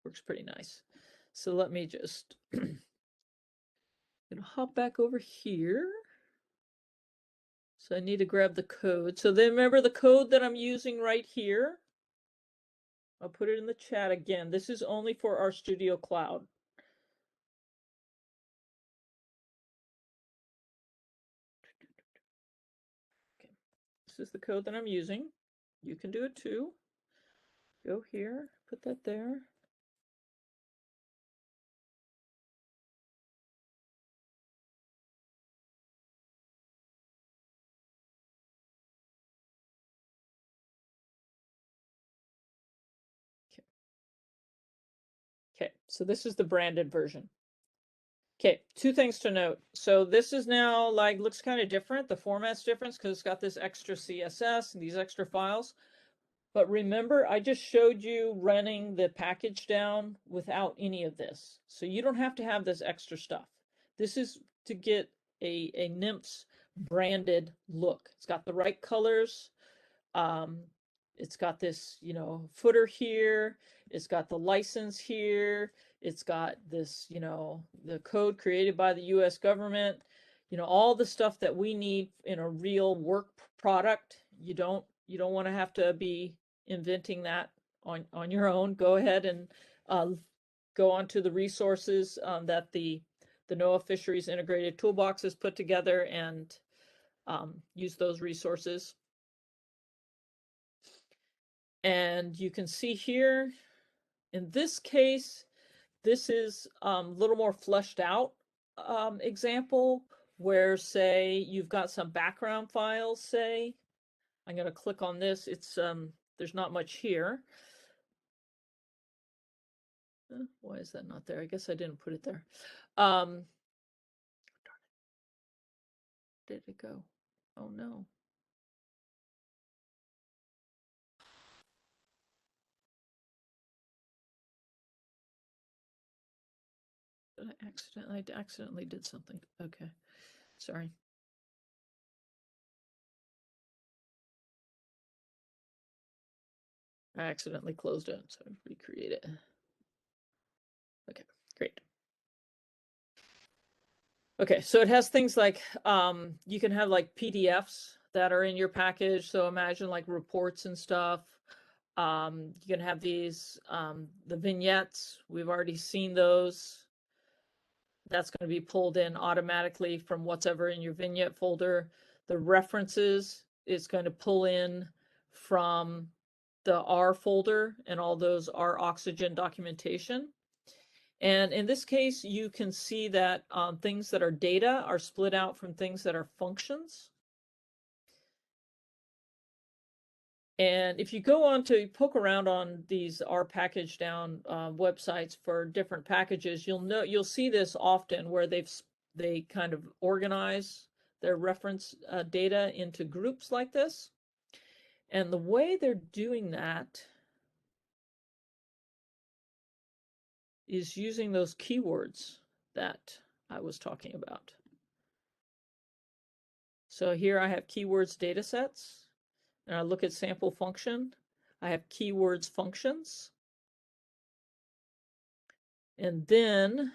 works pretty nice. So let me just gonna hop back over here. So I need to grab the code. So then remember the code that I'm using right here. I'll put it in the chat again. This is only for RStudio Cloud. Okay. This is the code that I'm using. You can do it too. Go here, put that there. Okay, so this is the branded version. Okay, two things to note. So this is now like, looks kind of different. The format's different because it's got this extra CSS and these extra files. But remember, I just showed you running the package down without any of this. So you don't have to have this extra stuff. This is to get a NIMS branded look. It's got the right colors. It's got this, footer here. It's got the license here. It's got this, the code created by the US government, all the stuff that we need in a real work product. You don't want to have to be inventing that on your own. Go ahead and go onto the resources that the NOAA Fisheries Integrated Toolbox has put together and use those resources. And you can see here, in this case, this is a little more fleshed out example where, say, you've got some background files, say. I'm going to click on this. It's there's not much here. Why is that not there? I guess I didn't put it there. Did it go? Oh no. I accidentally did something. Okay, sorry. I accidentally closed it, so recreate it. Okay, great. Okay, so it has things like you can have like PDFs that are in your package. So imagine like reports and stuff. You can have these, the vignettes. We've already seen those. That's going to be pulled in automatically from whatever in your vignette folder. The references is going to pull in from the R folder and all those R oxygen documentation. And in this case, you can see that things that are data are split out from things that are functions. And if you go on to poke around on these R package down websites for different packages, you'll see this often where they kind of organize their reference data into groups like this. And the way they're doing that is using those keywords that I was talking about. So here I have keywords datasets, and I look at sample function. I have keywords functions. And then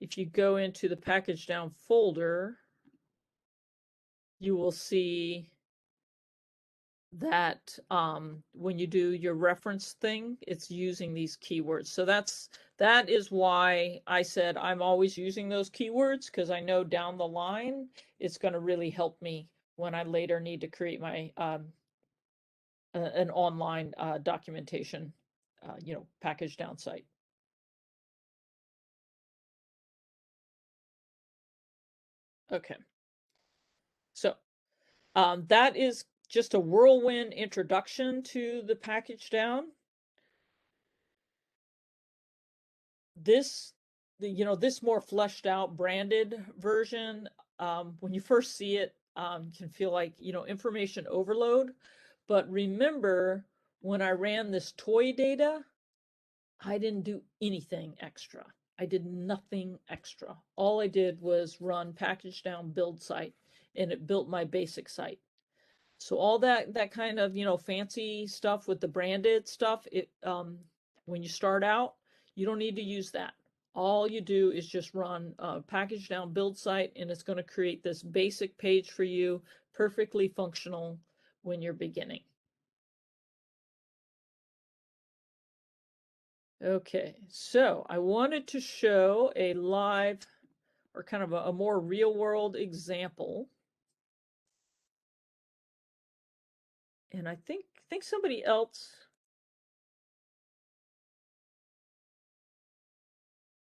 if you go into the package down folder, you will see that when you do your reference thing, it's using these keywords. So that is why I said I'm always using those keywords, because I know down the line it's going to really help me when I later need to create my an online documentation, package down site. Okay. So that is just a whirlwind introduction to the package down. This more fleshed out branded version, when you first see it, you can feel like, information overload. But remember, when I ran this toy data, I didn't do anything extra. I did nothing extra. All I did was run package down build site, and it built my basic site. So all that kind of, fancy stuff with the branded stuff, when you start out, you don't need to use that. All you do is just run a package down build site, and it's going to create this basic page for you, perfectly functional when you're beginning. Okay, so I wanted to show a live or kind of a more real world example. And I think somebody else.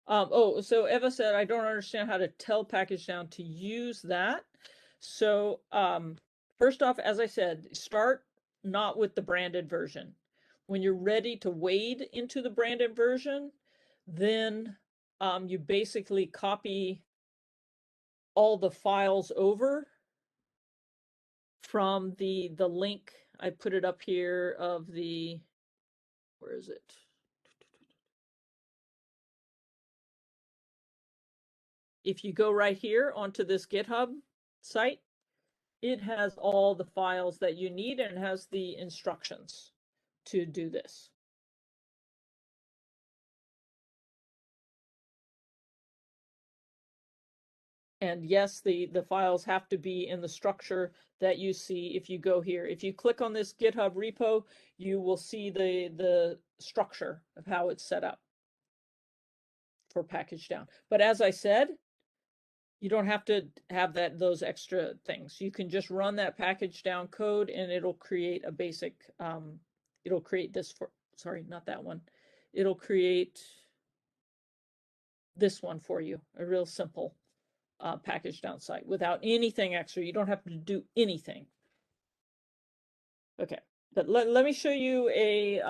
So Eva said, I don't understand how to tell package down to use that. So first off, as I said, start not with the branded version. When you're ready to wade into the branded version, then you basically copy all the files over from the link. I put it up here of the, where is it? If you go right here onto this GitHub site, it has all the files that you need, and it has the instructions to do this. And yes, the files have to be in the structure that you see if you go here. If you click on this GitHub repo, you will see the structure of how it's set up for package down. But as I said, you don't have to have those extra things. You can just run that package down code, and it'll create a basic, it'll create this sorry, not that one. It'll create this one for you, a real simple package down site without anything extra. You don't have to do anything. Okay, but let me show you a,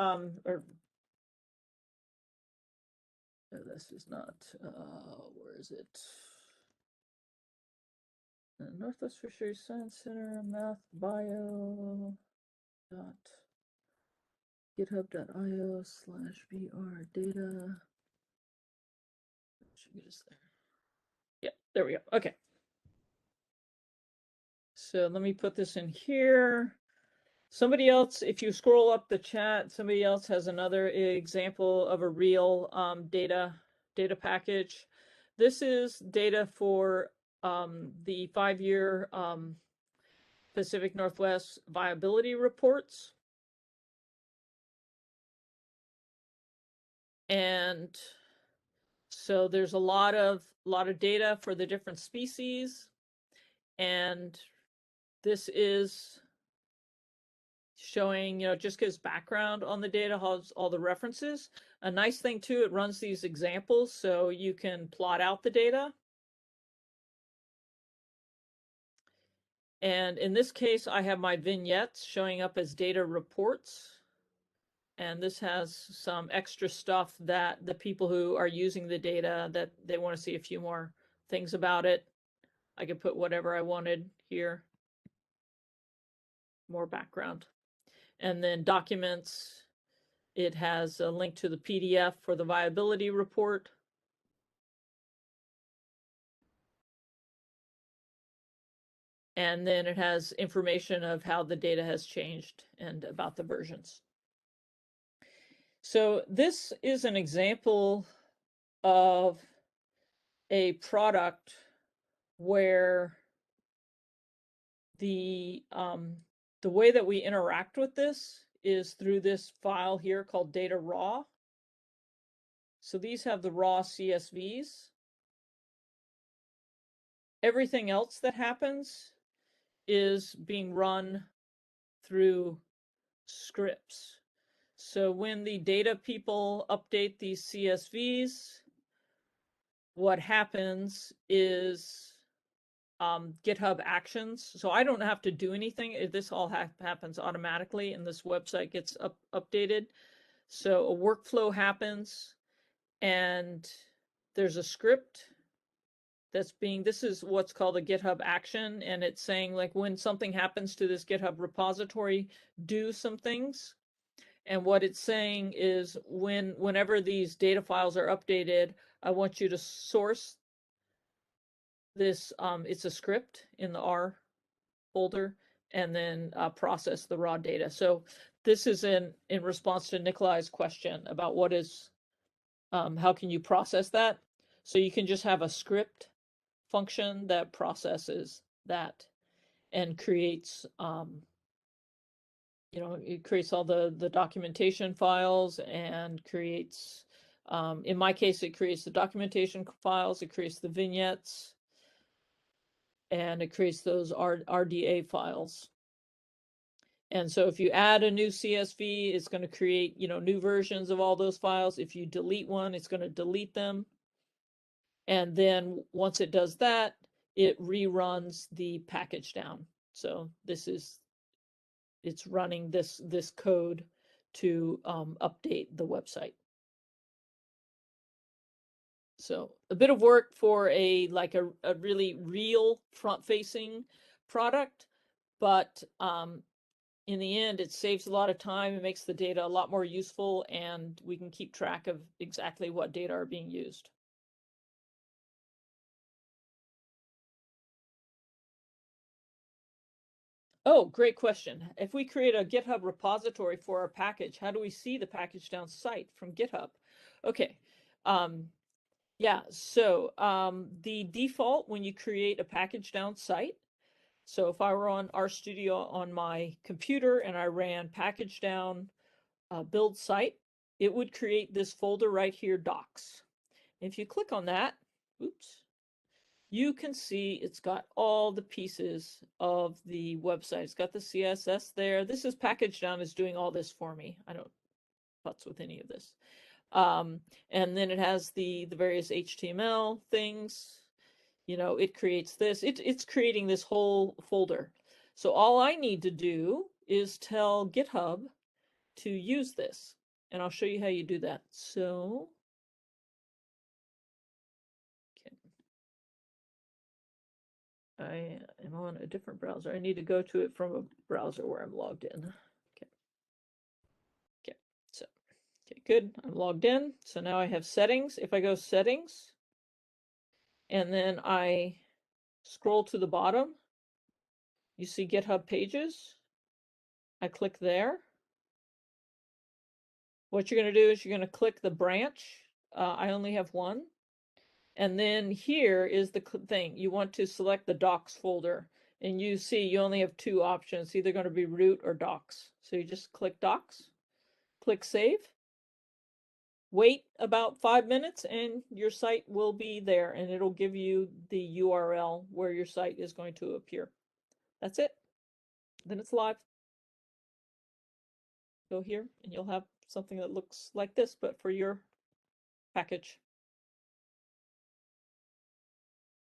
this is not, where is it? Northwest Fisheries Science Center, math, bio, github.io/vr data. Should get us there. Yeah, there we go. Okay. So let me put this in here. Somebody else, if you scroll up the chat, somebody else has another example of a real data package. This is data for the 5-year Pacific Northwest viability reports. And so there's a lot of data for the different species. And this is showing, just gives background on the data, has all the references. A nice thing too, it runs these examples so you can plot out the data. And in this case, I have my vignettes showing up as data reports. And this has some extra stuff that the people who are using the data, that they want to see a few more things about it. I could put whatever I wanted here, more background. And then documents, it has a link to the PDF for the viability report. And then it has information of how the data has changed and about the versions. So this is an example of a product where the way that we interact with this is through this file here called data raw. So these have the raw CSVs. Everything else that happens is being run through scripts. So when the data people update these CSVs, what happens is GitHub Actions. So I don't have to do anything. This all happens automatically, and this website gets updated. So a workflow happens, and there's a script that's being, this is what's called a GitHub Action, and it's saying like when something happens to this GitHub repository, do some things. And what it's saying is whenever these data files are updated, I want you to source this, it's a script in the R folder, and then process the raw data. So this is in response to Nikolai's question about what is, how can you process that? So you can just have a script function that processes that and creates, it creates all the documentation files and creates, in my case, it creates the documentation files, it creates the vignettes, and it creates those RDA files. And so if you add a new CSV, it's going to create, new versions of all those files. If you delete one, it's going to delete them. And then once it does that, it reruns the package down. So it's running this code to update the website. So a bit of work for a really real front-facing product, but in the end, it saves a lot of time. It makes the data a lot more useful, and we can keep track of exactly what data are being used. Oh, great question. If we create a GitHub repository for our package, how do we see the package down site from GitHub? Okay. Yeah, so the default when you create a package down site, so if I were on RStudio on my computer and I ran package down build site, it would create this folder right here, docs. If you click on that, oops, you can see it's got all the pieces of the website. It's got the CSS there. This is package down is doing all this for me. I don't putz with any of this. And then it has the various HTML things. It creates this. It's creating this whole folder. So all I need to do is tell GitHub to use this. And I'll show you how you do that. So, okay. I am on a different browser. I need to go to it from a browser where I'm logged in. Okay. Okay. So, okay, good. I'm logged in. So now I have settings. If I go settings, and then I scroll to the bottom, you see GitHub pages. I click there. What you're going to do is you're going to click the branch. I only have one. And then here is the thing. You want to select the docs folder. And you see you only have two options. It's either going to be root or docs. So you just click docs, click save. Wait about 5 minutes and your site will be there, and it'll give you the URL where your site is going to appear. That's it. Then it's live. Go here and you'll have something that looks like this, but for your package.